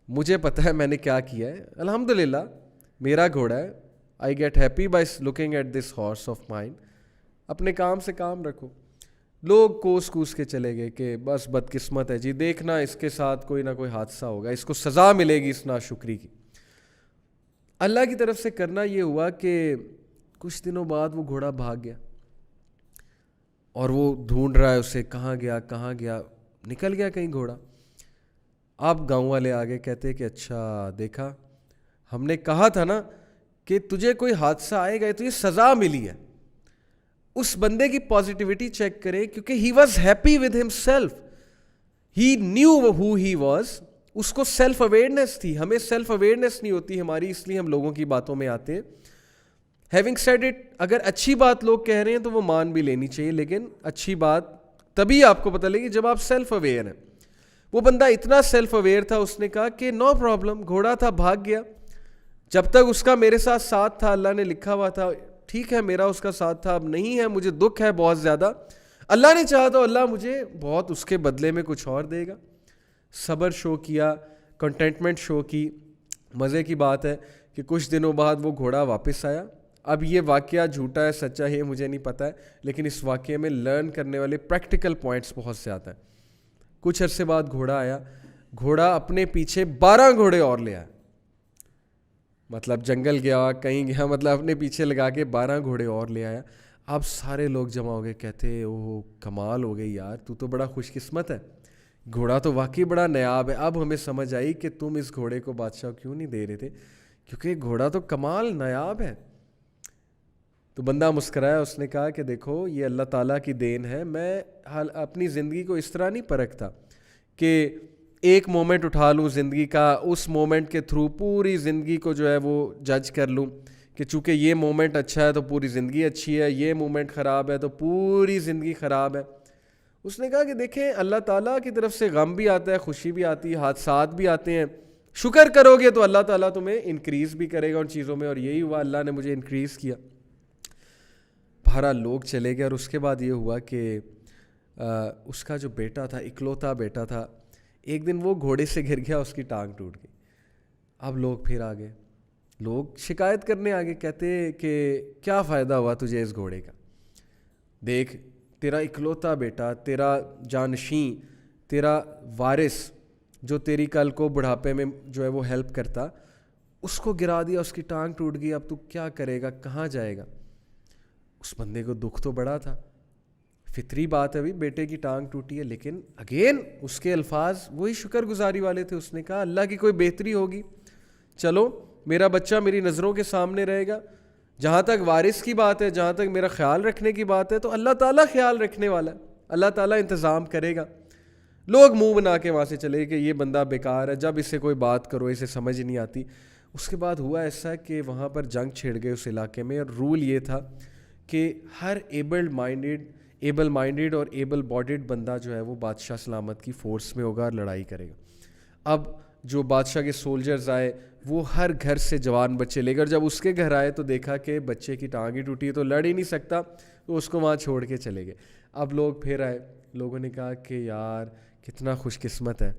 مجھے پتہ ہے میں نے کیا کیا ہے, الحمدللہ میرا گھوڑا ہے, I get happy by looking at this horse of mine, اپنے کام سے کام رکھو. لوگ کوس کوس کے چلے گئے کہ بس بدقسمت ہے جی، دیکھنا اس کے ساتھ کوئی نہ کوئی حادثہ ہوگا، اس کو سزا ملے گی اس ناشکری کی۔ اللہ کی طرف سے کرنا یہ ہوا کہ کچھ دنوں بعد وہ گھوڑا بھاگ گیا، اور وہ ڈھونڈ رہا ہے اسے، کہاں گیا، نکل گیا کہیں گھوڑا۔ اب گاؤں والے آگے کہتے کہ اچھا دیکھا، ہم نے کہا تھا نا کہ تجھے کوئی حادثہ آئے گا، تجھے سزا ملی ہے۔ اس بندے کی پازیٹیوٹی چیک کریں، کیونکہ ہی he was happy with himself he knew who he, was کو سیلف اویئرنیس تھی۔ ہمیں سیلف اویئرنیس نہیں ہوتی ہماری، اس لیے ہم لوگوں کی باتوں میں آتے ہیں۔ ہیونگ سیڈ اٹ، اگر اچھی بات لوگ کہہ رہے ہیں تو وہ مان بھی لینی چاہیے، لیکن اچھی بات تبھی آپ کو پتہ لگے گی جب آپ سیلف اویئر ہیں۔ وہ بندہ اتنا سیلف اویئر تھا، اس نے کہا کہ نو پرابلم، گھوڑا تھا بھاگ گیا، جب تک اس کا میرے ساتھ تھا، اللہ نے لکھا ہوا تھا، ٹھیک ہے میرا اس کا ساتھ تھا، اب نہیں ہے، مجھے دکھ ہے بہت زیادہ، اللہ نے چاہا تو اللہ مجھے بہت اس کے بدلے میں کچھ اور دے گا۔ صبر شو کیا، کنٹینٹمنٹ شو کی۔ مزے کی بات ہے کہ کچھ دنوں بعد وہ گھوڑا واپس آیا۔ اب یہ واقعہ جھوٹا ہے سچا ہے مجھے نہیں پتہ ہے، لیکن اس واقعے میں لرن کرنے والے پریکٹیکل پوائنٹس بہت سے آتا ہے۔ کچھ عرصے بعد گھوڑا آیا، گھوڑا اپنے پیچھے 12 گھوڑے اور لے آیا، مطلب جنگل گیا کہیں گیا، مطلب اپنے پیچھے لگا کے 12 گھوڑے اور لے آیا۔ اب سارے لوگ جمع ہو گئے، کہتے اوہ کمال ہو گئی یار، تو بڑا خوش قسمت ہے، گھوڑا تو واقعی بڑا نایاب ہے۔ اب ہمیں سمجھ آئی کہ تم اس گھوڑے کو بادشاہ کیوں نہیں دے رہے تھے، کیونکہ گھوڑا تو کمال نایاب ہے۔ تو بندہ مسکرایا، اس نے کہا کہ دیکھو یہ اللہ تعالیٰ کی دین ہے، میں اپنی زندگی کو اس طرح نہیں پرکھتا کہ ایک مومنٹ اٹھا لوں زندگی کا، اس مومنٹ کے تھرو پوری زندگی کو جو ہے وہ جج کر لوں کہ چونکہ یہ مومنٹ اچھا ہے تو پوری زندگی اچھی ہے، یہ مومنٹ خراب ہے تو پوری زندگی خراب ہے۔ اس نے کہا کہ دیکھیں اللہ تعالیٰ کی طرف سے غم بھی آتا ہے، خوشی بھی آتی ہے، حادثات بھی آتے ہیں، شکر کرو گے تو اللہ تعالیٰ تمہیں انکریز بھی کرے گا ان چیزوں میں، اور یہی ہوا، اللہ نے مجھے انکریز کیا۔ بہرحال لوگ چلے گئے، اور اس کے بعد یہ ہوا کہ اس کا جو بیٹا تھا، اکلوتا بیٹا تھا، ایک دن وہ گھوڑے سے گر گیا، اس کی ٹانگ ٹوٹ گئی۔ اب لوگ پھر آ گئے، لوگ شکایت کرنے آگے، کہتے کہ کیا فائدہ ہوا تجھے اس گھوڑے کا، دیکھ تیرا اکلوتا بیٹا، تیرا جانشین، تیرا وارث جو تیری کل کو بڑھاپے میں جو ہے وہ ہیلپ کرتا، اس کو گرا دیا، اس کی ٹانگ ٹوٹ گئی، اب تو کیا کرے گا، کہاں جائے گا۔ اس بندے کو دکھ تو بڑا تھا، فطری بات ہے بھی، بیٹے کی ٹانگ ٹوٹی ہے، لیکن اگین اس کے الفاظ وہی شکر گزاری والے تھے۔ اس نے کہا اللہ کی کوئی بہتری ہوگی، چلو میرا بچہ میری نظروں کے سامنے رہے گا، جہاں تک وارث کی بات ہے، جہاں تک میرا خیال رکھنے کی بات ہے، تو اللہ تعالیٰ خیال رکھنے والا ہے، اللہ تعالیٰ انتظام کرے گا۔ لوگ منہ بنا کے وہاں سے چلے کہ یہ بندہ بیکار ہے، جب اس سے کوئی بات کرو اسے سمجھ نہیں آتی۔ اس کے بعد ہوا ایسا کہ وہاں پر جنگ چھڑ گئے اس علاقے میں، اور رول یہ تھا کہ ہر ایبل مائنڈیڈ اور ایبل باڈیڈ بندہ جو ہے وہ بادشاہ سلامت کی فورس میں ہوگا اور لڑائی کرے گا۔ اب جو بادشاہ کے سولجرز آئے وہ ہر گھر سے جوان بچے لے گئے، اور جب اس کے گھر آئے تو دیکھا کہ بچے کی ٹانگ ہی ٹوٹی ہے، تو لڑ ہی نہیں سکتا، تو اس کو وہاں چھوڑ کے چلے گئے۔ اب لوگ پھر آئے، لوگوں نے کہا کہ یار کتنا خوش قسمت ہے،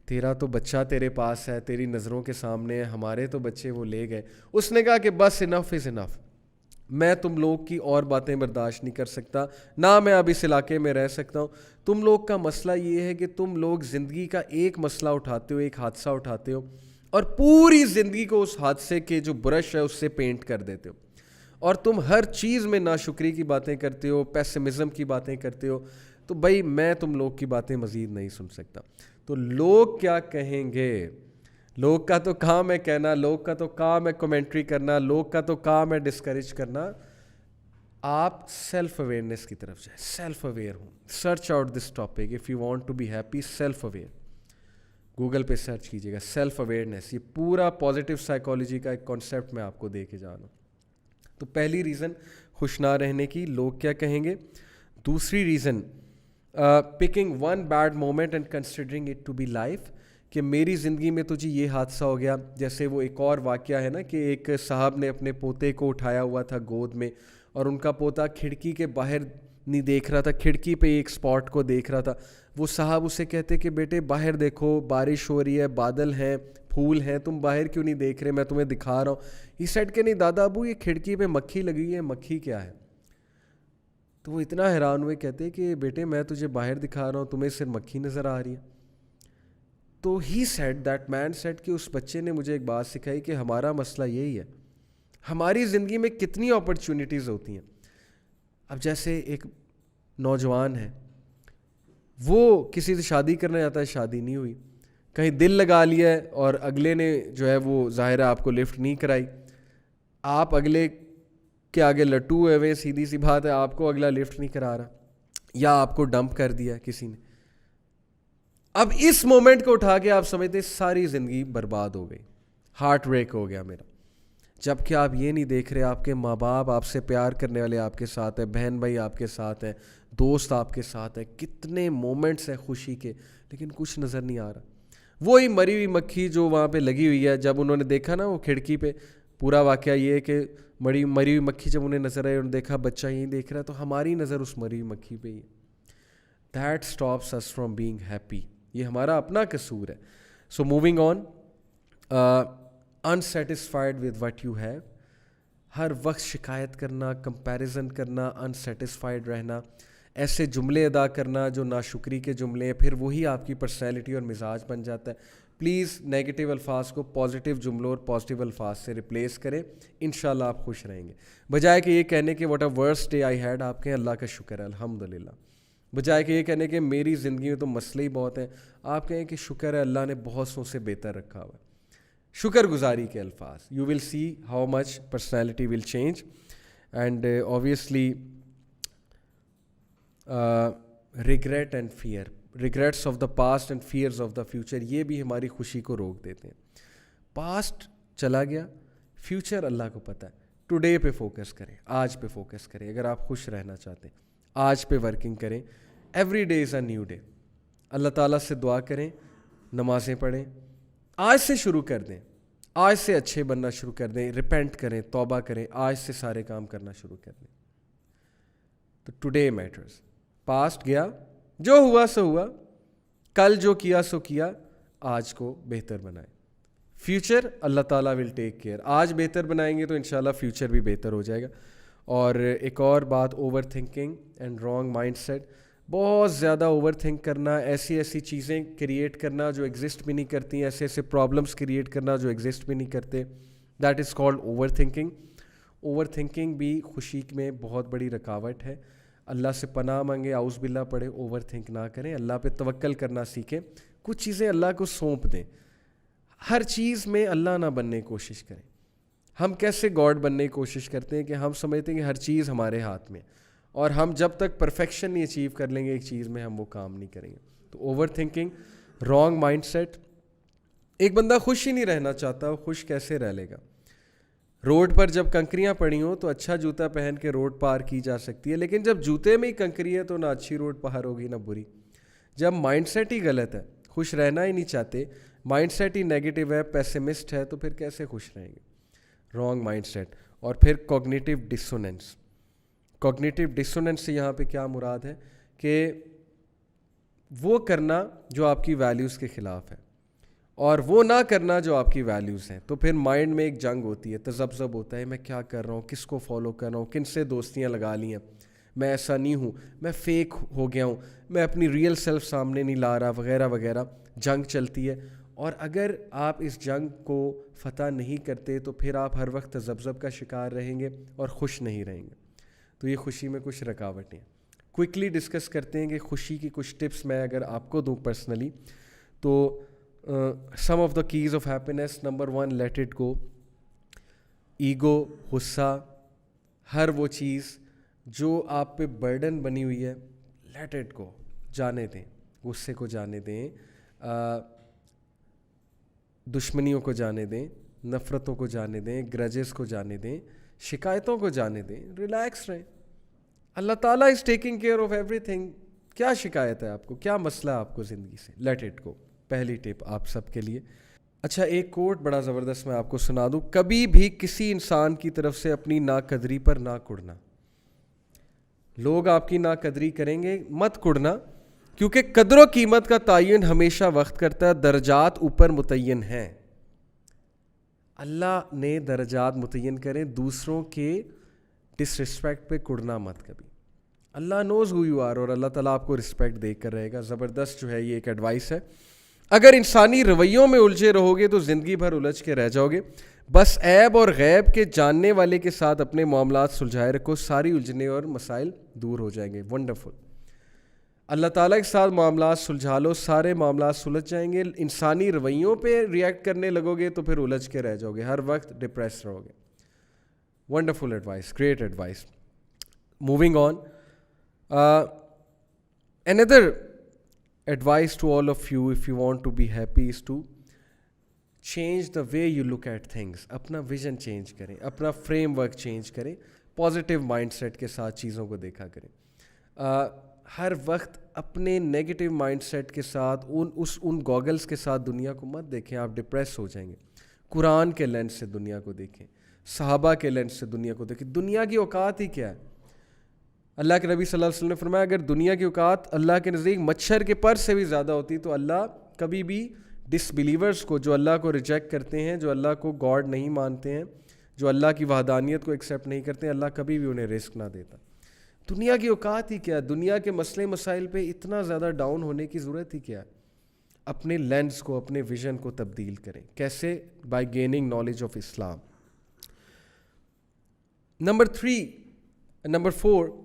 تیرا تو بچہ تیرے پاس ہے، تیری نظروں کے سامنے ہے، ہمارے تو بچے وہ لے گئے۔ اس نے کہا کہ بس انف از انف، میں تم لوگ کی اور باتیں برداشت نہیں کر سکتا، نہ میں اب اس علاقے میں رہ سکتا ہوں۔ تم لوگ کا مسئلہ یہ ہے کہ تم لوگ زندگی کا ایک مسئلہ اٹھاتے ہو، ایک حادثہ اٹھاتے ہو، اور پوری زندگی کو اس حادثے کے جو برش ہے اس سے پینٹ کر دیتے ہو، اور تم ہر چیز میں ناشکری کی باتیں کرتے ہو، پیسمزم کی باتیں کرتے ہو۔ تو بھائی میں تم لوگ کی باتیں مزید نہیں سن سکتا۔ تو لوگ کیا کہیں گے، لوگ کا تو کام ہے کہنا، لوگ کا تو کام ہے کمنٹری کرنا، لوگ کا تو کام ہے ڈسکریج کرنا۔ آپ سیلف اویئرنیس کی طرف جائیں، سیلف اویئر ہوں، search out this topic if you want to be happy, self aware, Google پہ سرچ کیجیے گا سیلف اویئرنیس، یہ پورا پازیٹیو سائیکالوجی کا ایک کانسیپٹ میں آپ کو دے کے جا رہا ہوں۔ تو پہلی ریزن خوش نہ رہنے کی، لوگ کیا کہیں گے۔ دوسری reason picking one bad moment and considering it to be life, کہ میری زندگی میں تو جی یہ حادثہ ہو گیا، جیسے وہ ایک اور واقعہ ہے نا کہ ایک صاحب نے اپنے پوتے کو اٹھایا ہوا تھا گود میں، اور ان کا پوتا کھڑکی کے باہر نہیں دیکھ رہا تھا، کھڑکی پہ ایک سپاٹ کو دیکھ رہا تھا۔ وہ صاحب اسے کہتے کہ بیٹے باہر دیکھو، بارش ہو رہی ہے، بادل ہیں، پھول ہیں، تم باہر کیوں نہیں دیکھ رہے، میں تمہیں دکھا رہا ہوں۔ یہ سیٹ کہ نہیں دادا ابو یہ کھڑکی پہ مکھی لگی ہے، مکھی کیا ہے؟ تو وہ اتنا حیران ہوئے, کہتے کہ بیٹے میں تجھے باہر دکھا رہا ہوں, تمہیں صرف مکھی نظر آ رہی ہے. تو he said, that man said, کہ اس بچے نے مجھے ایک بات سکھائی کہ ہمارا مسئلہ یہی ہے, ہماری زندگی میں کتنی اپرچونیٹیز ہوتی ہیں. اب جیسے ایک نوجوان ہے, وہ کسی سے شادی کرنا چاہتا ہے, شادی نہیں ہوئی, کہیں دل لگا لیا ہے اور اگلے نے جو ہے وہ ظاہر ہے آپ کو لفٹ نہیں کرائی, آپ اگلے کے آگے لٹو ہوئے ہوئے, سیدھی سی بات ہے, آپ کو اگلا لفٹ نہیں کرا رہا, یا آپ کو ڈمپ کر دیا کسی نے. اب اس مومنٹ کو اٹھا کے آپ سمجھتے ساری زندگی برباد ہو گئی, ہارٹ بریک ہو گیا میرا. جب کہ آپ یہ نہیں دیکھ رہے آپ کے ماں باپ آپ سے پیار کرنے والے آپ کے ساتھ ہیں, بہن بھائی آپ کے ساتھ ہیں, دوست آپ کے ساتھ ہیں, کتنے مومنٹس ہیں خوشی کے, لیکن کچھ نظر نہیں آ رہا. وہی مری ہوئی مکھی جو وہاں پہ لگی ہوئی ہے, جب انہوں نے دیکھا نا وہ کھڑکی پہ, پورا واقعہ یہ ہے کہ مری ہوئی مکھی جب انہیں نظر آئی, انہوں نے دیکھا بچہ یہیں دیکھ رہا ہے, تو ہماری نظر اس مری ہوئی مکھی پہ ہی ہے. That stops us from being happy. یہ ہمارا اپنا قصور ہے. سو moving on, unsatisfied with what you have, ہر وقت شکایت کرنا, کمپیریزن کرنا, انسیٹسفائیڈ رہنا, ایسے جملے ادا کرنا جو ناشکری کے جملے ہیں, پھر وہی آپ کی پرسنالٹی اور مزاج بن جاتا ہے. پلیز نیگیٹو الفاظ کو پازیٹیو جملوں اور پازیٹیو الفاظ سے ریپلیس کریں, انشاءاللہ آپ خوش رہیں گے. بجائے کہ یہ کہنے کہ what a worst day I had, آپ کہیں اللہ کا شکر ہے الحمدللہ. بجائے کہ یہ کہنے کہ میری زندگی میں تو مسئلے ہی بہت ہیں, آپ کہیں کہ شکر ہے اللہ نے بہت سو سے بہتر رکھا ہوا ہے. شکر گزاری کے الفاظ, you will see how much personality will change. And obviously regret and fear, regrets of the past and fears of the future, یہ بھی ہماری خوشی کو روک دیتے ہیں. پاسٹ چلا گیا, فیوچر اللہ کو پتہ ہے. ٹوڈے پہ فوکس کریں, آج پہ فوکس کریں. اگر آپ خوش رہنا چاہتے ہیں آج پہ ورکنگ کریں. Every day is a new day. اللہ تعالیٰ سے دعا کریں, نمازیں پڑھیں, آج سے شروع کر دیں, آج سے اچھے بننا شروع کر دیں, ریپینٹ کریں, توبہ کریں, آج سے سارے کام کرنا شروع کر دیں. تو ٹوڈے میٹرز. پاسٹ گیا, جو ہوا سو ہوا, کل جو کیا سو کیا, آج کو بہتر بنائیں. فیوچر اللہ تعالیٰ ول ٹیک کیئر. آج بہتر بنائیں گے تو انشاءاللہ فیوچر بھی بہتر ہو جائے گا. اور ایک اور بات, overthinking and wrong mindset. بہت زیادہ اوور تھنک کرنا, ایسی چیزیں کریٹ کرنا جو ایگزسٹ بھی نہیں کرتی, ایسے پرابلمس کریٹ کرنا جو ایگزسٹ بھی نہیں کرتے, that is called over thinking. Over thinking بھی خوشی میں بہت بڑی رکاوٹ ہے. اللہ سے پناہ مانگے, اعوذ باللہ پڑھے, اوور تھنک نہ کریں, اللہ پہ توکل کرنا سیکھیں. کچھ چیزیں اللہ کو سونپ دیں. ہر چیز میں اللہ نہ بننے کی کوشش کریں. ہم کیسے گاڈ بننے کی کوشش کرتے ہیں کہ ہم سمجھتے ہیں کہ ہر چیز ہمارے ہاتھ میں, اور ہم جب تک پرفیکشن نہیں اچیو کر لیں گے ایک چیز میں, ہم وہ کام نہیں کریں گے. تو overthinking, wrong mindset. ایک بندہ خوش ہی نہیں رہنا چاہتا, وہ خوش کیسے رہ لے گا؟ روڈ پر جب کنکریاں پڑی ہوں تو اچھا جوتا پہن کے روڈ پار کی جا سکتی ہے, لیکن جب جوتے میں ہی کنکری ہے تو نہ اچھی روڈ پار ہوگی نہ بری. جب مائنڈ سیٹ ہی غلط ہے, خوش رہنا ہی نہیں چاہتے, مائنڈ سیٹ ہی نیگیٹو ہے, پیسمسٹ ہے, تو پھر کیسے خوش رہیں گے؟ Wrong mindset. اور پھر کوگنیٹیو ڈسوننس. کوگنیٹیو ڈسوننس سے یہاں پہ کیا مراد ہے کہ وہ کرنا جو آپ کی ویلیوز کے خلاف ہے, اور وہ نہ کرنا جو آپ کی ویلیوز ہیں. تو پھر مائنڈ میں ایک جنگ ہوتی ہے, تذبذب ہوتا ہے, میں کیا کر رہا ہوں, کس کو فالو کر رہا ہوں, کن سے دوستیاں لگا لی ہیں, میں ایسا نہیں ہوں, میں فیک ہو گیا ہوں, میں اپنی ریئل سیلف سامنے نہیں لا رہا, وغیرہ وغیرہ. جنگ چلتی ہے, اور اگر آپ اس جنگ کو فتح نہیں کرتے تو پھر آپ ہر وقت تذبذب کا شکار رہیں گے اور خوش نہیں رہیں گے. تو یہ خوشی میں کچھ رکاوٹیں. کوئکلی ڈسکس کرتے ہیں کہ خوشی کی کچھ ٹپس میں اگر آپ کو دوں پرسنلی, تو some of the keys of happiness. Number 1, let it go. Ego, غصہ, ہر وہ چیز جو آپ پہ برڈن بنی ہوئی ہے, لیٹ اٹ گو, جانے دیں. غصے کو جانے دیں, دشمنیوں کو جانے دیں, نفرتوں کو جانے دیں, گرجز کو جانے دیں, شکایتوں کو جانے دیں, ریلیکس رہیں. اللہ تعالیٰ is taking care of every thing. کیا شکایت ہے آپ کو, کیا مسئلہ ہے آپ کو زندگی سے؟ لیٹ اٹ گو. پہلی ٹپ آپ سب کے لیے. اچھا, ایک کوٹ بڑا زبردست میں آپ کو سنا دوں. کبھی بھی کسی انسان کی طرف سے اپنی ناقدری پر نہ کڑنا. لوگ آپ کی ناقدری کریں گے, مت کڑنا, کیونکہ قدر و قیمت کا تعین ہمیشہ وقت کرتا ہے, درجات اوپر متعین ہیں. اللہ نے درجات متعین کریں, دوسروں کے ڈس رسپیکٹ پہ کڑنا مت کبھی. اللہ نوز ہو یو آر, اور اللہ تعالیٰ آپ کو رسپیکٹ دے کر رہے گا. زبردست جو ہے یہ ایک ایڈوائس ہے. اگر انسانی رویوں میں الجھے رہو گے تو زندگی بھر الجھ کے رہ جاؤ گے. بس عیب اور غیب کے جاننے والے کے ساتھ اپنے معاملات سلجھائے رکھو, ساری الجھنے اور مسائل دور ہو جائیں گے. ونڈرفل. اللہ تعالیٰ کے ساتھ معاملات سلجھا لو, سارے معاملات سلجھ جائیں گے. انسانی رویوں پہ ریئیکٹ کرنے لگو گے تو پھر الجھ کے رہ جاؤ گے, ہر وقت ڈپریس رہو گے. Wonderful advice, great advice. Moving on. Another advice to all of you, if you want to be happy, is to change the way you look at things. اپنا ویژن چینج کریں, اپنا فریم ورک چینج کریں, positive mind set کے ساتھ چیزوں کو دیکھا کریں. ہر وقت اپنے نیگیٹو مائنڈ سیٹ کے ساتھ ان گوگلز کے ساتھ دنیا کو مت دیکھیں, آپ ڈپریس ہو جائیں گے. قرآن کے لینس سے دنیا کو دیکھیں, صحابہ کے لینس سے دنیا کو دیکھیں. دنیا کی اوقات ہی کیا ہے؟ اللہ کے نبی صلی اللہ علیہ وسلم نے فرمایا اگر دنیا کی اوقات اللہ کے نزدیک مچھر کے پر سے بھی زیادہ ہوتی تو اللہ کبھی بھی ڈس بلیورز کو, جو اللہ کو ریجیکٹ کرتے ہیں, جو اللہ کو گاڈ نہیں مانتے ہیں, جو اللہ کی وحدانیت کو ایکسیپٹ نہیں کرتے ہیں, اللہ کبھی بھی انہیں رزق نہ دیتا. دنیا کی اوقات ہی کیا ہے؟ دنیا کے مسئلے مسائل پہ اتنا زیادہ ڈاؤن ہونے کی ضرورت ہی کیا ہے؟ اپنے لینس کو, اپنے ویژن کو تبدیل کریں. کیسے؟ By gaining knowledge of Islam. Number 4,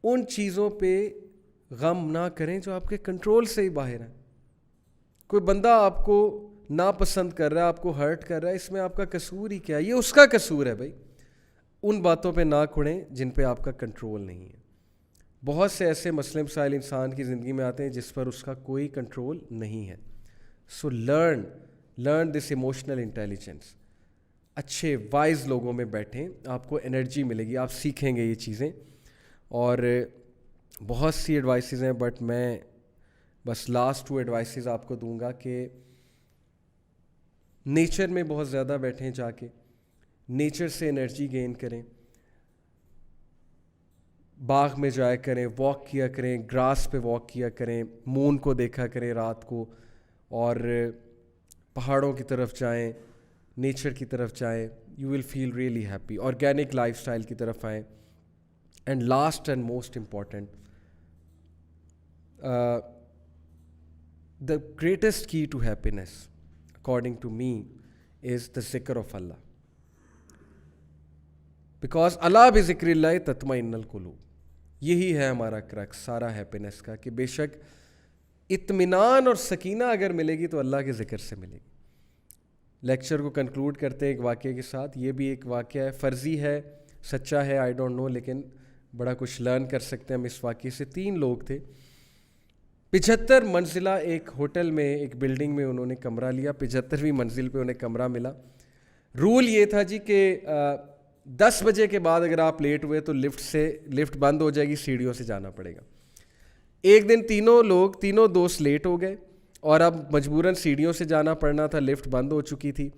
ان چیزوں پہ غم نہ کریں جو آپ کے کنٹرول سے ہی باہر ہیں. کوئی بندہ آپ کو ناپسند کر رہا ہے, آپ کو ہرٹ کر رہا ہے, اس میں آپ کا قصور ہی کیا ہے؟ یہ اس کا قصور ہے بھائی. ان باتوں پہ نہ کھڑیں جن پہ آپ کا کنٹرول نہیں ہے. بہت سے ایسے مسئلے مسائل انسان کی زندگی میں آتے ہیں جس پر اس کا کوئی کنٹرول نہیں ہے. So learn this emotional intelligence. اچھے وائز لوگوں میں بیٹھیں, آپ کو انرجی ملے گی, آپ سیکھیں گے یہ چیزیں. اور بہت سی ایڈوائسز ہیں, بٹ میں بس لاسٹ 2 ایڈوائسز آپ کو دوں گا کہ نیچر میں بہت زیادہ بیٹھیں, جا کے نیچر سے انرجی گین کریں. باغ میں جایا کریں, واک کیا کریں, گراس پہ واک کیا کریں, مون کو دیکھا کریں رات کو, اور پہاڑوں کی طرف جائیں, نیچر کی طرف جائیں. You will feel really happy. Organic lifestyle کی طرف آئیں. And last and most important, the greatest key to happiness according to me is the zikr of Allah, because Allah بذکر اللہ تطمئن القلوب. یہی ہے ہمارا کرکس سارا ہیپینس کا, کہ بے شک اطمینان اور سکینہ اگر ملے گی تو اللہ کے ذکر سے ملے گی. لیکچر کو کنکلوڈ کرتے ہیں ایک واقعے کے ساتھ. یہ بھی ایک واقعہ ہے, فرضی ہے, سچا ہے, آئی ڈونٹ نو, لیکن بڑا کچھ لرن کر سکتے ہیں ہم اس واقعے سے. 3 لوگ تھے, 75 منزلہ ایک ہوٹل میں, ایک بلڈنگ میں انہوں نے کمرہ لیا. 75ویں منزل پہ انہیں کمرہ ملا. رول یہ تھا جی کہ 10 بجے کے بعد اگر آپ لیٹ ہوئے تو لفٹ بند ہو جائے گی, سیڑھیوں سے جانا پڑے گا. ایک دن تینوں دوست لیٹ ہو گئے اور اب مجبوراً سیڑھیوں سے جانا پڑنا تھا, لفٹ بند ہو چکی تھی.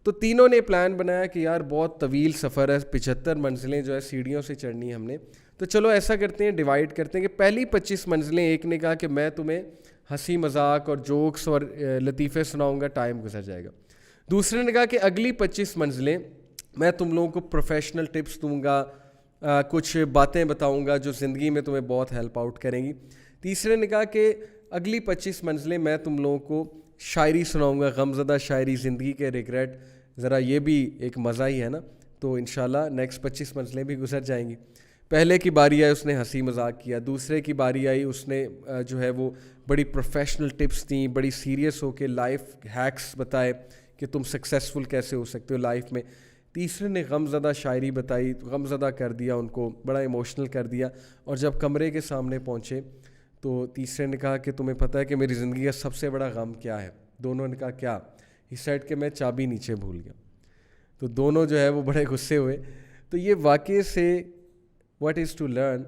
تو تینوں نے پلان بنایا کہ یار بہت طویل سفر ہے, 75 منزلیں جو ہے سیڑھیوں سے چڑھنی ہے ہم نے, تو چلو ایسا کرتے ہیں, ڈیوائڈ کرتے ہیں کہ پہلی 25 منزلیں ایک نے کہا کہ میں تمہیں ہنسی مذاق اور جوکس اور لطیفے سناؤں گا, ٹائم گزر جائے گا. دوسرے نے کہا کہ اگلی 25 منزلیں میں تم لوگوں کو پروفیشنل ٹپس دوں گا, کچھ باتیں بتاؤں گا جو زندگی میں تمہیں بہت ہیلپ آؤٹ کریں گی. تیسرے نے کہا کہ اگلی 25 منزلیں میں تم لوگوں کو شاعری سناؤں گا, غمزدہ شاعری, زندگی کے ریگریٹ, ذرا یہ بھی ایک مزہ ہی ہے نا, تو انشاءاللہ نیکسٹ 25 منزلیں بھی گزر جائیں گی. پہلے کی باری آئی اس نے ہنسی مذاق کیا, دوسرے کی باری آئی اس نے جو ہے وہ بڑی پروفیشنل ٹپس دیں, بڑی سیریس ہو کے لائف ہیکس بتائے کہ تم سکسیزفل کیسے ہو سکتے ہو لائف میں. تیسرے نے غمزدہ شاعری بتائی, غمزدہ کر دیا ان کو, بڑا ایموشنل کر دیا. اور جب کمرے کے سامنے پہنچے تو تیسرے نے کہا کہ تمہیں پتہ ہے کہ میری زندگی کا سب سے بڑا غم کیا ہے؟ دونوں نے کہا کیا؟ ہی سیڈ کہ میں چابی نیچے بھول گیا. تو دونوں جو ہے وہ بڑے غصے ہوئے. تو یہ واقعے سے واٹ از ٹو لرن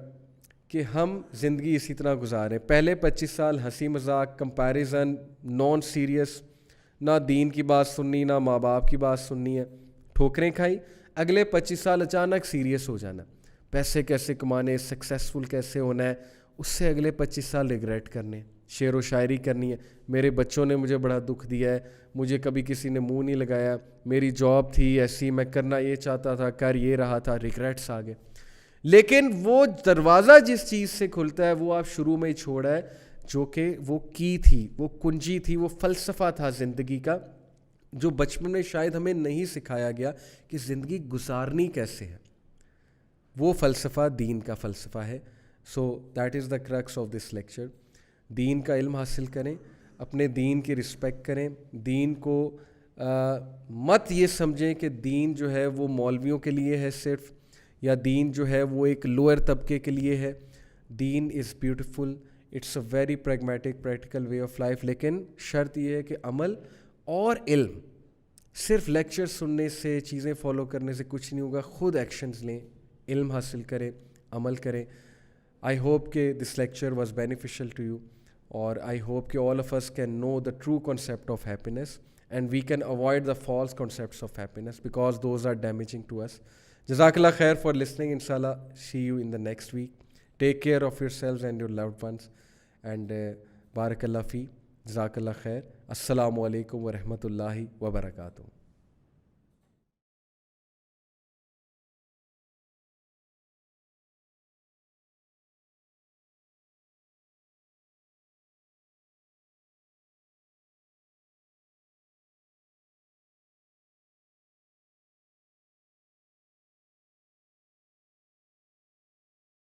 کہ ہم زندگی اسی طرح گزاریں. پہلے 25 سال ہنسی مذاق, کمپیریزن, نان سیریس, نہ دین کی بات سننی نہ ماں باپ کی بات سننی ہے, ٹھوکریں کھائی. اگلے 25 سال اچانک سیریس ہو جانا, پیسے کیسے کمانے, سکسیزفل کیسے ہونا ہے, اس سے اگلے 25 سال ریگریٹ کرنے, شعر و شاعری کرنی ہے. میرے بچوں نے مجھے بڑا دکھ دیا ہے, مجھے کبھی کسی نے منہ نہیں لگایا, میری جاب تھی ایسی, میں کرنا یہ چاہتا تھا, کر یہ رہا تھا, ریگریٹس آ گئے. لیکن وہ دروازہ جس چیز سے کھلتا ہے وہ آپ شروع میں ہی چھوڑا ہے, جو کہ وہ کی تھی, وہ کنجی تھی, وہ فلسفہ تھا زندگی کا, جو بچپن میں شاید ہمیں نہیں سکھایا گیا کہ زندگی گزارنی کیسے ہے. وہ فلسفہ دین کا فلسفہ ہے. So that is the crux of this lecture. دین کا علم حاصل کریں, اپنے دین کی رسپیکٹ کریں, دین کو مت یہ سمجھیں کہ دین جو ہے وہ مولویوں کے لیے ہے صرف, یا دین جو ہے وہ ایک لوئر طبقے کے لیے ہے. دین is beautiful, it's a very pragmatic practical way of life, لیکن شرط یہ ہے کہ عمل اور علم. صرف لیکچر سننے سے, چیزیں فالو کرنے سے کچھ نہیں ہوگا. خود ایکشنز لیں, علم حاصل کریں, عمل کریں. آئی ہوپ کہ this lecture was beneficial to you, اور آئی ہوپ کہ all of us can know the true concept of happiness and we can avoid the false concepts of happiness because those are damaging to us. Jazakallah khair for listening. Inshallah, see you in the next week. Take care of yourselves and your loved ones, and barakallah fi. Jazakallah khair. Assalamu alaikum wa rahmatullahi wa barakatuh.